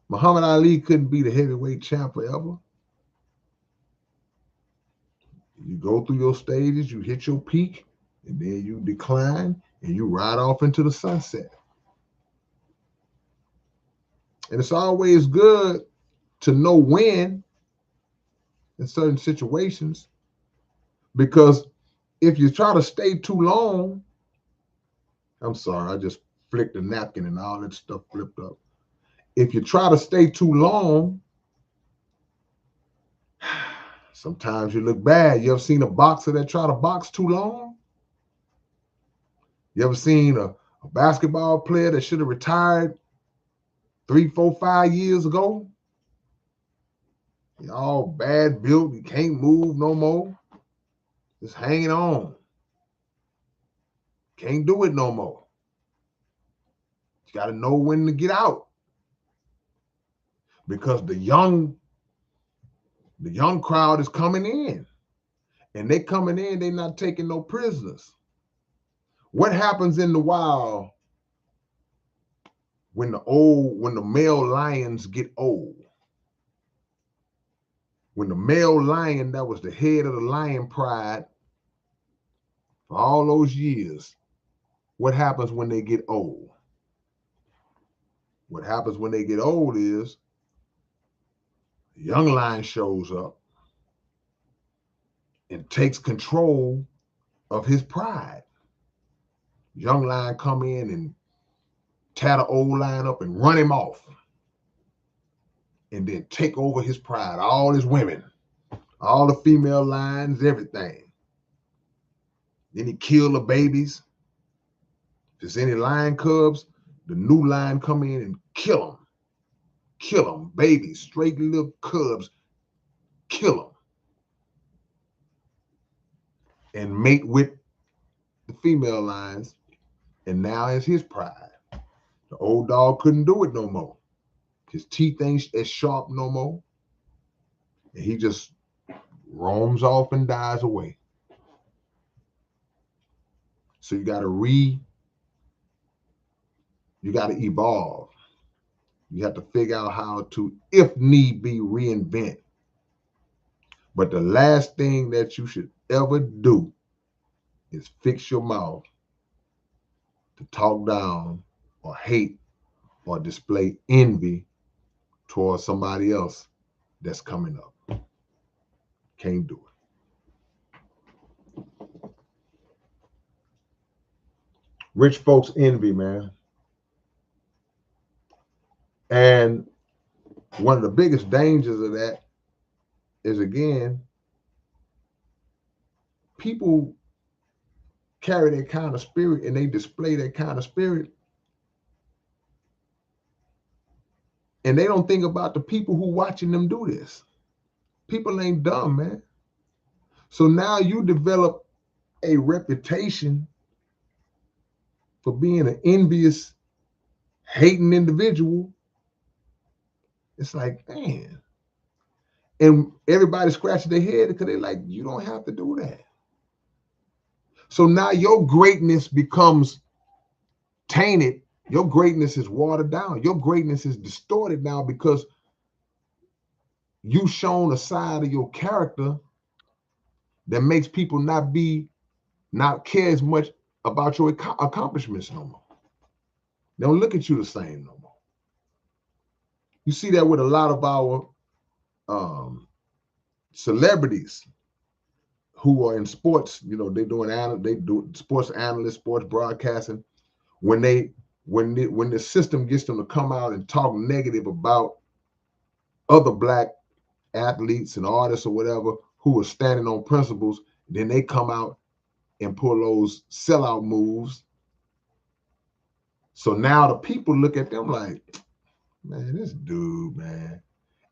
Muhammad Ali couldn't be the heavyweight champ forever. You go through your stages, you hit your peak, and then you decline, and you ride off into the sunset. And it's always good to know when in certain situations, because if you try to stay too long, I'm sorry, I just flicked a napkin and all that stuff flipped up. If you try to stay too long, sometimes you look bad. You ever seen a boxer that try to box too long? You ever seen a basketball player that should have retired 3, 4, 5 years ago? He all bad built. He can't move no more. Just hanging on. Can't do it no more. You got to know when to get out. Because the young crowd is coming in. And they coming in, they not taking no prisoners. What happens in the wild when the male lions get old? When the male lion that was the head of the lion pride for all those years what happens when they get old? What happens when they get old is a young lion shows up and takes control of his pride. Young lion come in and tear the old lion up and run him off, and then take over his pride, all his women, all the female lions, everything. Then he kill the babies. If there's any lion cubs, the new lion come in and kill them. Kill them, babies, straight little cubs, kill them. And mate with the female lions, and now it's his pride. The old dog couldn't do it no more. His teeth ain't as sharp no more. And he just roams off and dies away. So you gotta evolve. You have to figure out how to, if need be, reinvent. But the last thing that you should ever do is fix your mouth to talk down or hate or display envy towards somebody else that's coming up. Can't do it. Rich folks envy, man. And one of the biggest dangers of that is, again, people carry that kind of spirit and they display that kind of spirit, and they don't think about the people who watching them do this. People ain't dumb, man. So now you develop a reputation for being an envious, hating individual. It's like, man. And everybody scratching their head because they're like, you don't have to do that. So now your greatness becomes tainted. Your greatness is watered down. Your greatness is distorted now because you've shown a side of your character that makes people not care as much about your accomplishments no more. They don't look at you the same no more. You see that with a lot of our celebrities who are in sports. You know, they do sports analysts, sports broadcasting. When the system gets them to come out and talk negative about other black athletes and artists or whatever who are standing on principles, then they come out and pull those sellout moves. So now the people look at them like, man, this dude, man.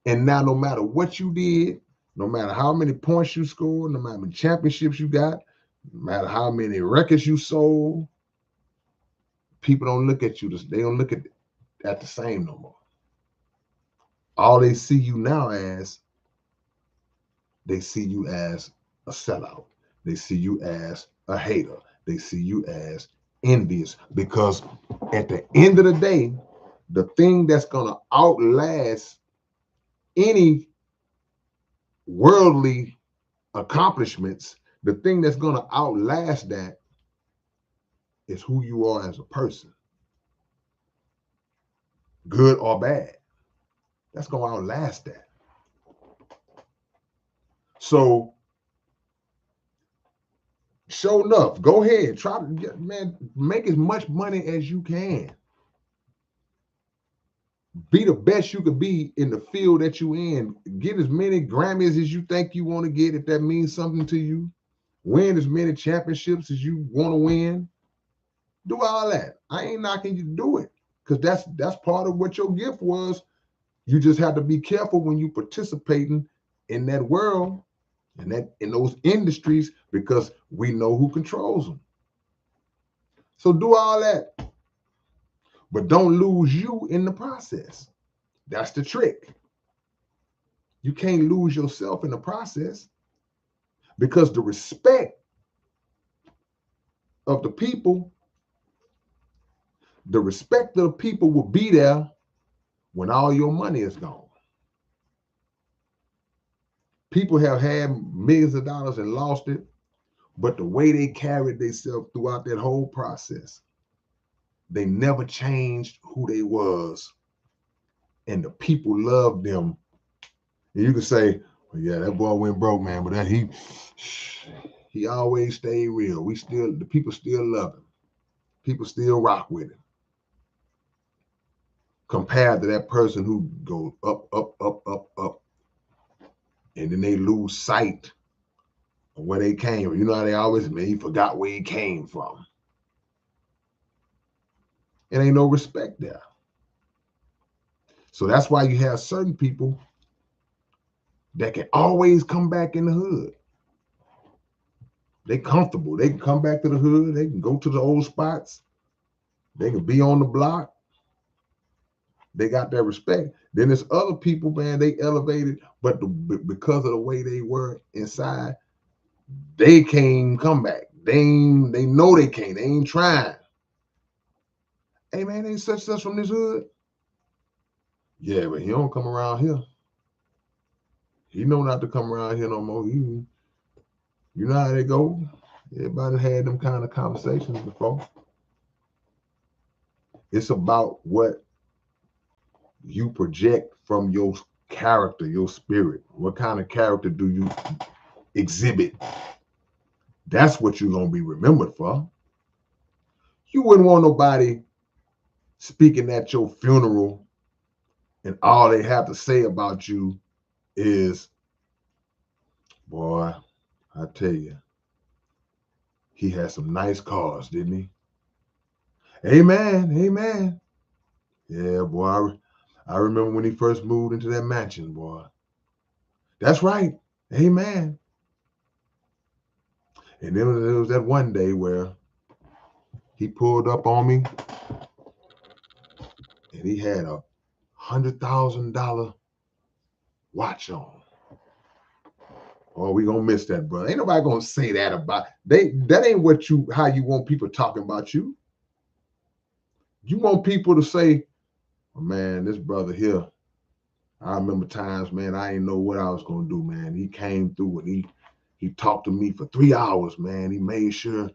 And now no matter what you did, no matter how many points you scored, no matter how many championships you got, no matter how many records you sold, people don't look at you. They don't look at the same no more. All they see you now as, they see you as a sellout. They see you as a hater. They see you as envious, because at the end of the day, the thing that's going to outlast any worldly accomplishments, the thing that's going to outlast that is who you are as a person, good or bad. That's going to outlast that. So, sure enough, go ahead, try to get, man, make as much money as you can. Be the best you could be in the field that you in. Get as many Grammys as you think you want to get, if that means something to you. Win as many championships as you want to win. Do all that. I ain't knocking you to do it, because that's part of what your gift was. You just have to be careful when you participating in that world and in those industries, because we know who controls them. So do all that, but don't lose you in the process. That's the trick. You can't lose yourself in the process, because the respect of the people will be there when all your money is gone. People have had millions of dollars and lost it, but the way they carried themselves throughout that whole process, They never changed who they was, and the people loved them. And you can say, well, yeah, that boy went broke, man, but that he always stayed real. The people still love him. People still rock with him. Compared to that person who goes up, up, up, up, up, and then they lose sight of where they came from. You know how they always, man, he forgot where he came from. It ain't no respect there. So that's why you have certain people that can always come back in the hood. They comfortable. They can come back to the hood. They can go to the old spots. They can be on the block. They got that respect. Then there's other people, man, they elevated, but because of the way they were inside, they can't come back. They know they can't. They ain't trying. Hey, man, ain't such from this hood. Yeah, but he don't come around here. He know not to come around here no more. You know how they go. Everybody had them kind of conversations before. It's about what you project from your character, your spirit. What kind of character do you exhibit? That's what you're going to be remembered for. You wouldn't want nobody speaking at your funeral and all they have to say about you is, boy, I tell you, he had some nice cars, didn't he? Amen, amen. Yeah, boy, I remember when he first moved into that mansion, boy. That's right, amen. And then there was that one day where he pulled up on me and he had a $100,000 watch on. Oh, we gonna miss that, brother. Ain't nobody gonna say that about that ain't how you want people talking about you. You want people to say, oh, man, this brother here, I remember times, man, I didn't know what I was gonna do, man. He came through and he talked to me for 3 hours, man. He made sure,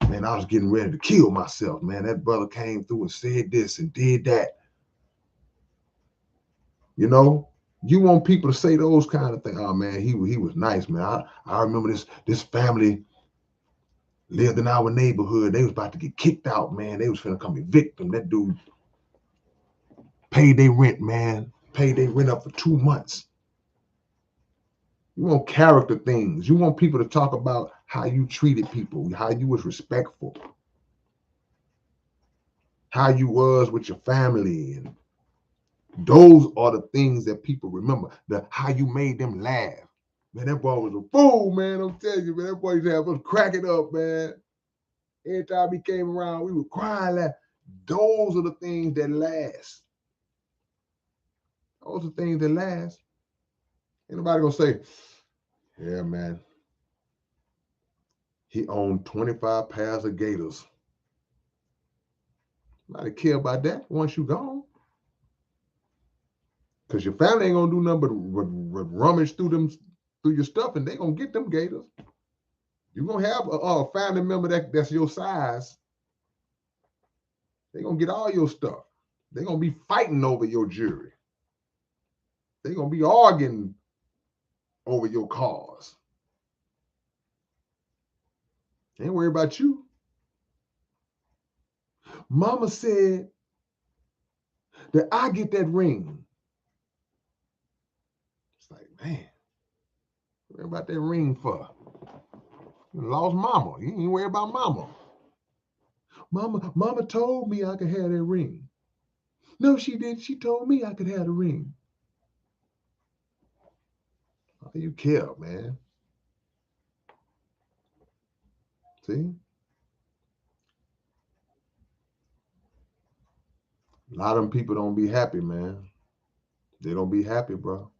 man, I was getting ready to kill myself, man. That brother came through and said this and did that. You know, you want people to say those kind of things. Oh man, he was nice, man. I remember this family lived in our neighborhood. They was about to get kicked out, man. They was finna come evict them. That dude paid their rent, man. Paid their rent up for 2 months. You want character things. You want people to talk about how you treated people, how you was respectful, how you was with your family, and those are the things that people remember. How you made them laugh. Man, that boy was a fool, man. I'm telling you, man. That boy used to have us cracking up, man. Every time he came around, we were crying, laugh. Those are the things that last. Those are things that last. Ain't nobody gonna say, yeah, man, he owned 25 pairs of gators. Nobody care about that once you gone. Because your family ain't gonna do nothing but rummage through your stuff, and they gonna get them gators. You're gonna have a family member that's your size. They gonna get all your stuff. They gonna be fighting over your jewelry. They gonna be arguing over your cars. Ain't worry about you. Mama said that I get that ring. It's like, man, worry about that ring for? You lost mama. You ain't worry about mama. Mama told me I could have that ring. No, she didn't. She told me I could have the ring. Why you care, man? See? A lot of them people don't be happy, man. They don't be happy, bro.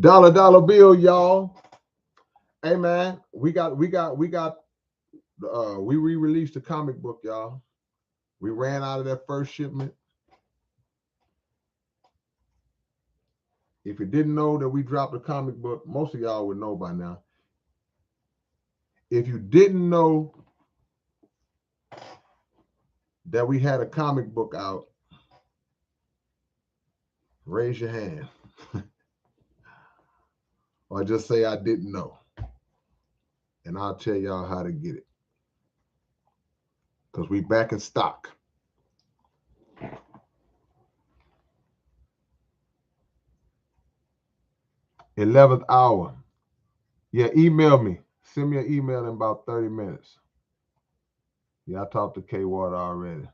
Dollar bill, y'all. Hey, man, we re-released the comic book, y'all. We ran out of that first shipment. If you didn't know that we dropped a comic book, most of y'all would know by now. If you didn't know that we had a comic book out, raise your hand. Or just say I didn't know. And I'll tell y'all how to get it. Because we back in stock. 11th hour. Yeah, email me. Send me an email in about 30 minutes. Yeah, I talked to K-Water already.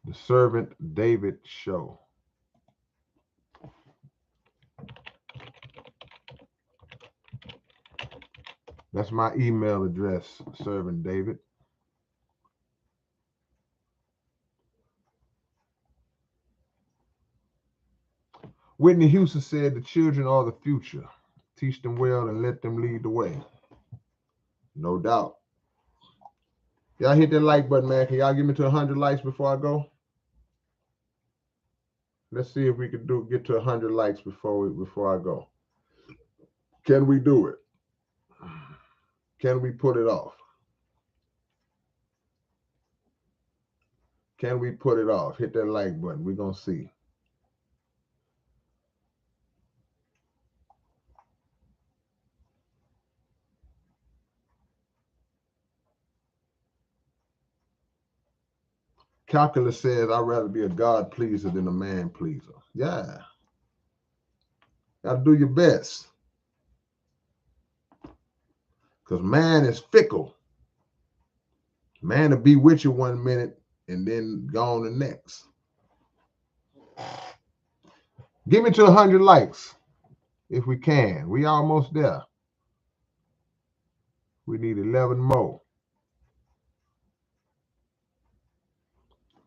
The Servant David Show. That's my email address, Servant David. Whitney Houston said the children are the future. Teach them well and let them lead the way. No doubt. Y'all hit that like button, man. Can y'all give me to 100 likes before I go? Let's see if we can get to 100 likes before I go. Can we do it? Can we put it off? Can we put it off? Hit that like button. We're going to see. Calculus says, I'd rather be a God pleaser than a man pleaser. Yeah. Got to do your best. Because man is fickle. Man will be with you 1 minute and then gone the next. Give me to 100 likes if we can. We almost there. We need 11 more.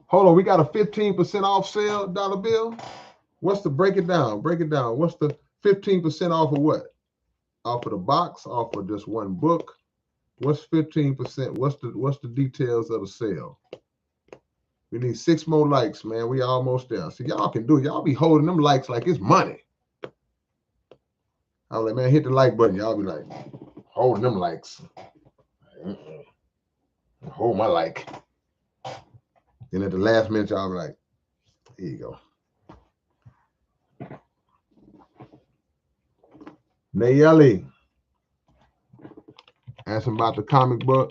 Hold on, we got a 15% off sale, dollar bill. What's the break it down? Break it down. What's the 15% off of what? Off of the box, off of just one book. What's 15%? What's the details of the sale? We need 6 more likes, man. We almost there. So y'all can do it. Y'all be holding them likes like it's money. I was like, man, hit the like button. Y'all be like, holding them likes. Hold my like. Then at the last minute, y'all be like, here you go. Nayeli, asking about the comic book.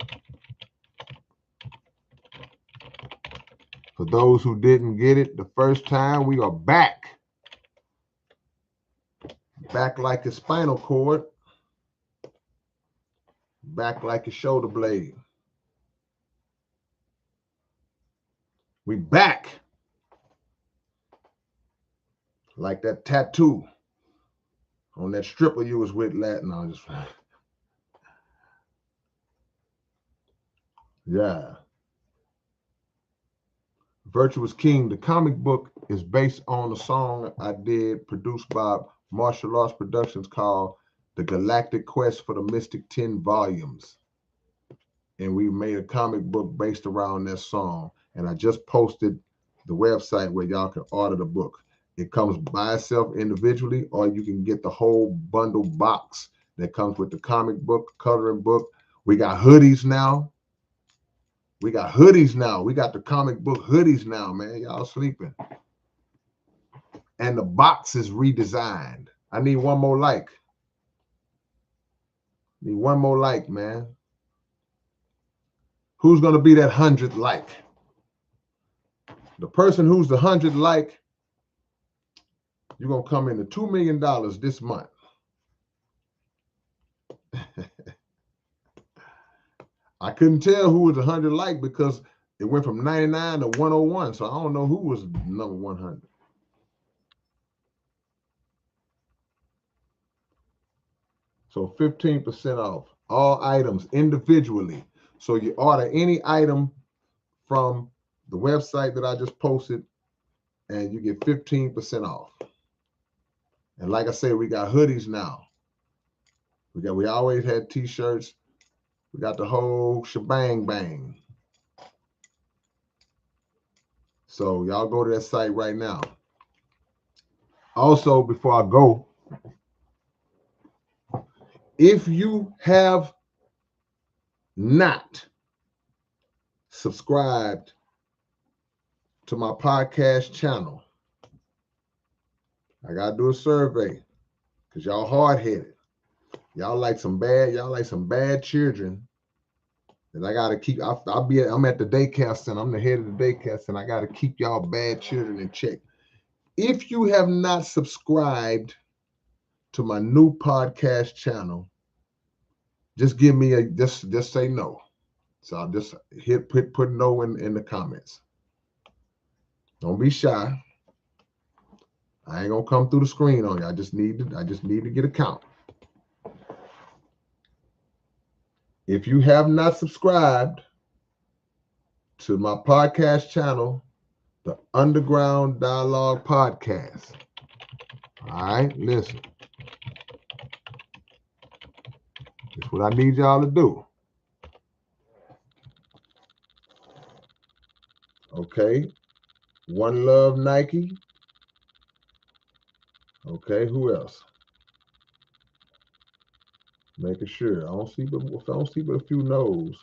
For those who didn't get it the first time, we are back. Back like a spinal cord. Back like a shoulder blade. We back. Like that tattoo on that stripper you was with last night. Yeah. Virtuous King, the comic book is based on a song I did produced by Martial Arts Productions called The Galactic Quest for the Mystic 10 Volumes. And we made a comic book based around that song. And I just posted the website where y'all can order the book. It comes by itself individually, or you can get the whole bundle box that comes with the comic book, coloring book. We got hoodies now. We got hoodies now. We got the comic book hoodies now, man. Y'all sleeping. And the box is redesigned. I need one more like. Need one more like, man. Who's going to be that 100th like? The person who's the 100th like, you're going to come into $2 million this month. I couldn't tell who was 100 like because it went from 99 to 101. So I don't know who was number 100. So 15% off all items individually. So you order any item from the website that I just posted and you get 15% off. And like I said, we got hoodies now. We always had t-shirts. We got the whole shebang bang. So y'all go to that site right now. Also, before I go, If you have not subscribed to my podcast channel, I gotta do a survey because y'all hard-headed. Y'all like some bad children that I gotta keep. I'm at the daycare center. I'm the head of the daycare center. I gotta keep y'all bad children in check. If you have not subscribed to my new podcast channel, just give me just say no. So I'll just put no in the comments. Don't be shy. I ain't gonna come through the screen on you. I just need to get a count. If you have not subscribed to my podcast channel, the Underground Dialogue Podcast. All right, listen. That's what I need y'all to do. Okay. One Love Nike. Okay, who else? Making sure. I don't see but a few no's.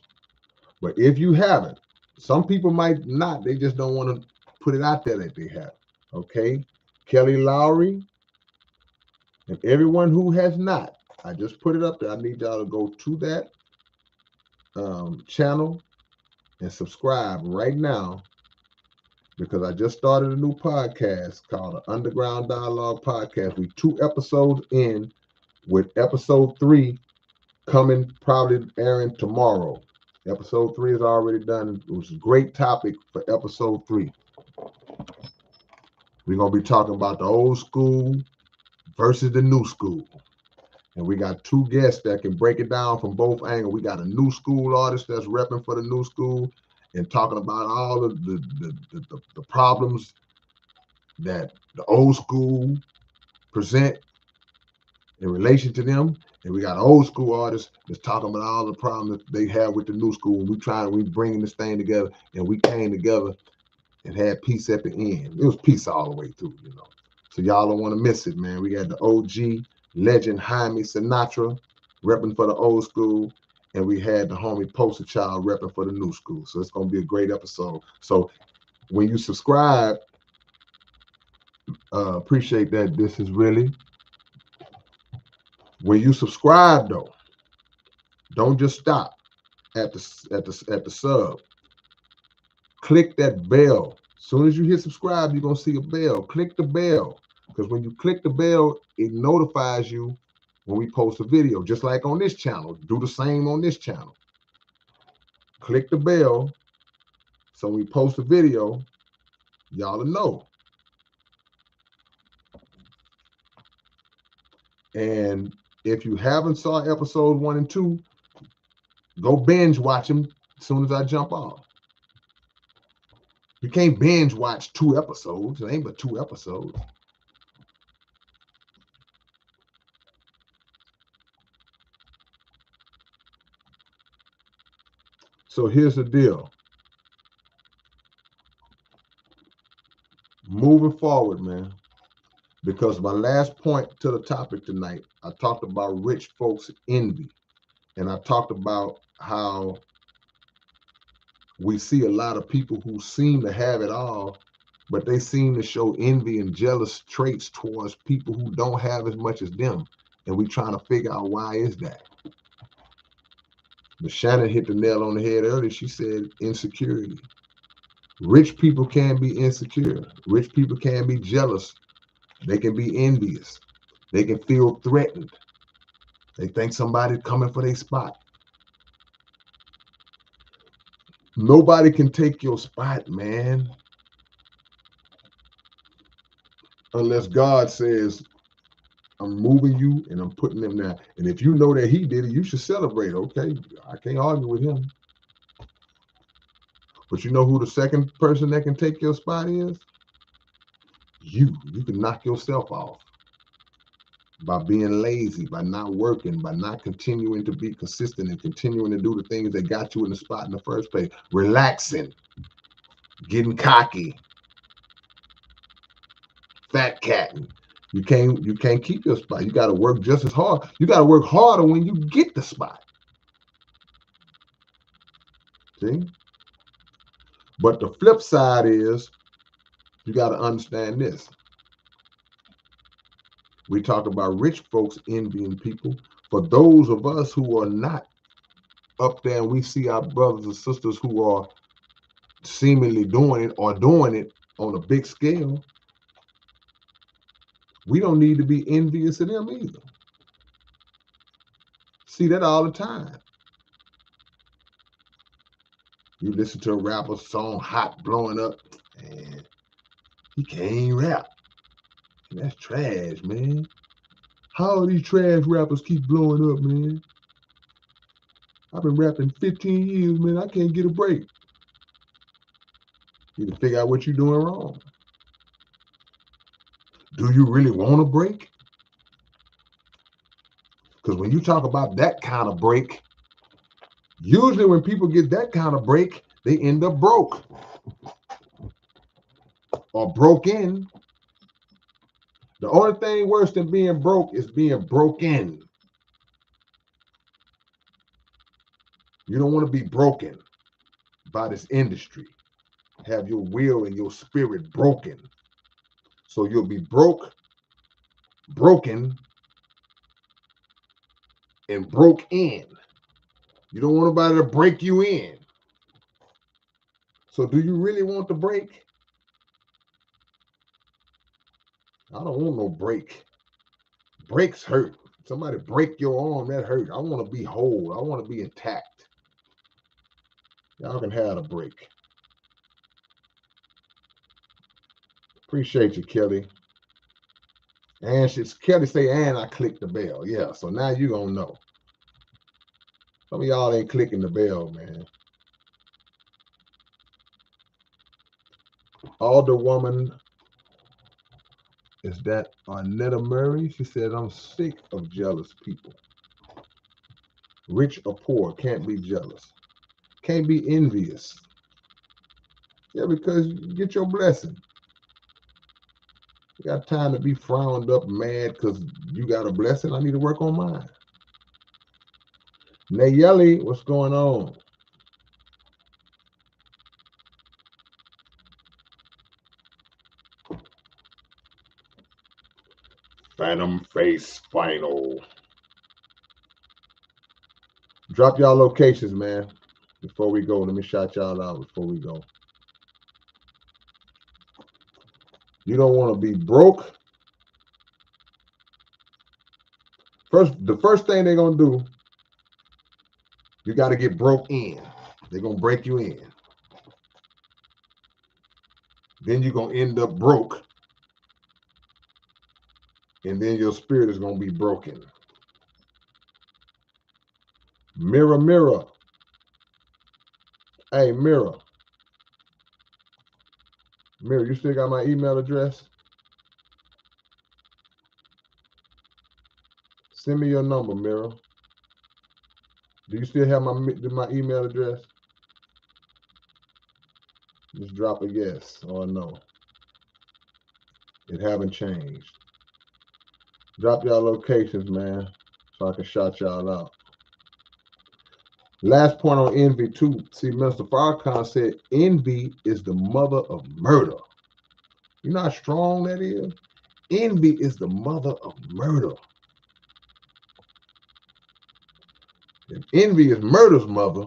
But if you haven't, some people might not. They just don't want to put it out there that they have. Okay. Kelly Lowry and everyone who has not. I just put it up there. I need y'all to go to that channel and subscribe right now, because I just started a new podcast called the Underground Dialogue Podcast. We 2 episodes in, with episode 3 coming, probably airing tomorrow. Episode 3 is already done. It was a great topic for episode 3. We're going to be talking about the old school versus the new school. And we got 2 guests that can break it down from both angles. We got a new school artist that's repping for the new school and talking about all of the problems that the old school present in relation to them. And we got old school artists that's talking about all the problems that they have with the new school. We bringing this thing together, and we came together and had peace at the end. It was peace all the way through, So y'all don't want to miss it, man. We got the OG legend Jaime Sinatra repping for the old school, and we had the homie Poster Child repping for the new school. So it's going to be a great episode. So when you subscribe, appreciate that. This is really, when you subscribe though, don't just stop at the sub. Click that bell. As soon as you hit subscribe, you're gonna see a bell. Click the bell, because when you click the bell, it notifies you when we post a video. Just like on this channel, do the same on this channel. Click the bell, so when we post a video, y'all will know. And if you haven't saw episode 1 and 2, go binge watch them as soon as I jump off. You can't binge watch 2 episodes. It ain't but 2 episodes. So here's the deal. Moving forward, man, because my last point to the topic tonight, I talked about rich folks' envy. And I talked about how we see a lot of people who seem to have it all, but they seem to show envy and jealous traits towards people who don't have as much as them. And we trying to figure out, why is that? But Shannon hit the nail on the head earlier. She said insecurity. Rich people can be insecure. Rich people can be jealous. They can be envious. They can feel threatened. They think somebody's coming for their spot. Nobody can take your spot, man, unless God says, I'm moving you and I'm putting them there. And if you know that he did it, you should celebrate. Okay, I can't argue with him. But you know who the second person that can take your spot is? You. You can knock yourself off by being lazy, by not working, by not continuing to be consistent and continuing to do the things that got you in the spot in the first place. Relaxing, getting cocky, fat catting. You can't keep your spot. You got to work just as hard. You got to work harder when you get the spot. See? But the flip side is you got to understand this. We talk about rich folks envying people. For those of us who are not up there and we see our brothers and sisters who are seemingly doing it or doing it on a big scale, we don't need to be envious of them either. See that all the time. You listen to a rapper song hot blowing up, and he can't rap. And that's trash, man. How are these trash rappers keep blowing up, man? I've been rapping 15 years, man. I can't get a break. You need to figure out what you're doing wrong. Do you really want a break? Because when you talk about that kind of break, usually when people get that kind of break, they end up broke or broken. The only thing worse than being broke is being broken. You don't want to be broken by this industry. Have your will and your spirit broken. So you'll be broken, and broke in. You don't want nobody to break you in. So do you really want the break? I don't want no break. Breaks hurt. Somebody break your arm, that hurt. I want to be whole. I want to be intact. Y'all can have a break. Appreciate you, Kelly. And Kelly say, and I clicked the bell. Yeah, so now you gonna know. Some of y'all ain't clicking the bell, man. Alderwoman, is that Arnetta Murray? She said, I'm sick of jealous people. Rich or poor, can't be jealous. Can't be envious. Yeah, because you get your blessing. You got time to be frowned up, mad because you got a blessing. I need to work on mine. Nayeli, what's going on? Phantom Face Final. Drop y'all locations, man. Before we go, let me shout y'all out before we go. You don't want to be broke. The first thing they're going to do, you got to get broke in. They're going to break you in. Then you're going to end up broke. And then your spirit is going to be broken. Mirror, mirror. Hey, mirror. Mirror, you still got my email address? Send me your number, Mirror. Do you still have my email address? Just drop a yes or a no. It haven't changed. Drop y'all locations, man, so I can shout y'all out. Last point on envy, too. See, Minister Farrakhan said envy is the mother of murder. You know how strong that is? Envy is the mother of murder. If envy is murder's mother,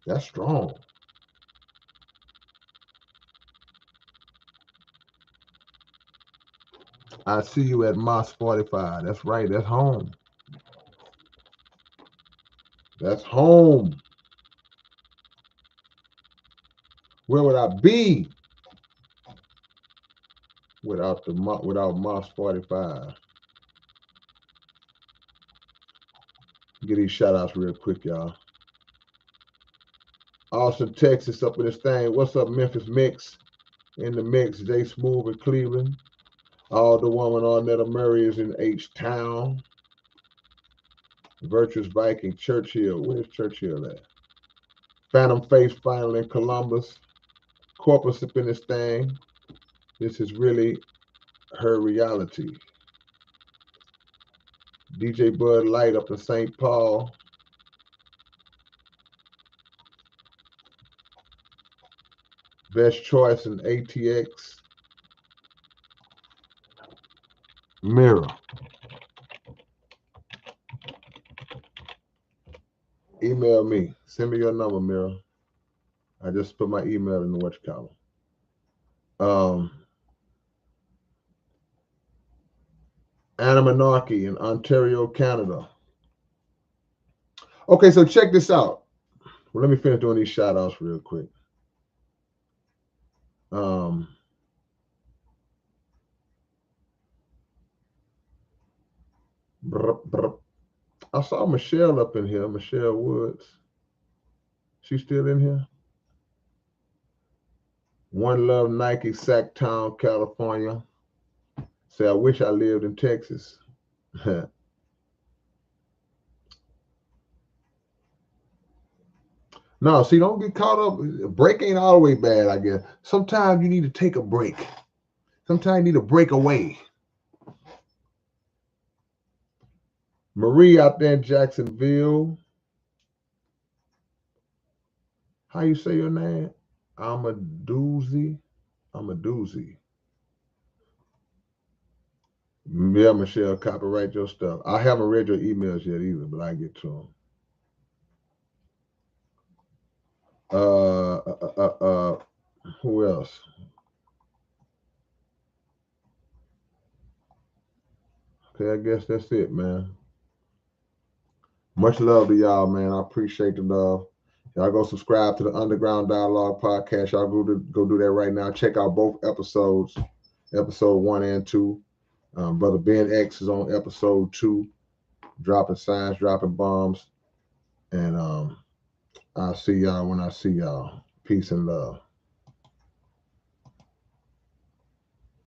that's strong. I see you at Moss 45. That's right. That's home. That's home. Where would I be without Moss 45? Get these shout outs real quick, y'all. Austin, Texas, up in this thing. What's up, Memphis Mix? In the mix, Jay Smooth in Cleveland. Alderwoman Arnetta Murray is in H-Town. Virtuous Viking, Churchill. Where's Churchill at? Phantom Face Final in Columbus. Corpus up in this thing. This is really Her Reality. DJ Bud Light up in St. Paul. Best Choice in ATX. Mirror. Email me. Send me your number, Mirror. I just put my email in the watch column. Anamonarchy in Ontario, Canada. Okay, so check this out. Well, let me finish doing these shout outs real quick. I saw Michelle up in here, Michelle Woods. She's still in here? One Love Nike, Sacktown, California. Say, I wish I lived in Texas. No, see, don't get caught up. A break ain't all the way bad, I guess. Sometimes you need to take a break. Sometimes you need to break away. Marie out there in Jacksonville. How you say your name? I'm a doozy. Yeah, Michelle, copyright your stuff. I haven't read your emails yet either, but I get to them. Who else? Okay, I guess that's it, man. Much love to y'all, man. I appreciate the love. Y'all go subscribe to the Underground Dialogue podcast. Y'all go do that right now. Check out both episodes, episode 1 and 2. Brother Ben X is on episode 2, dropping signs, dropping bombs. And I'll see y'all when I see y'all. Peace and love.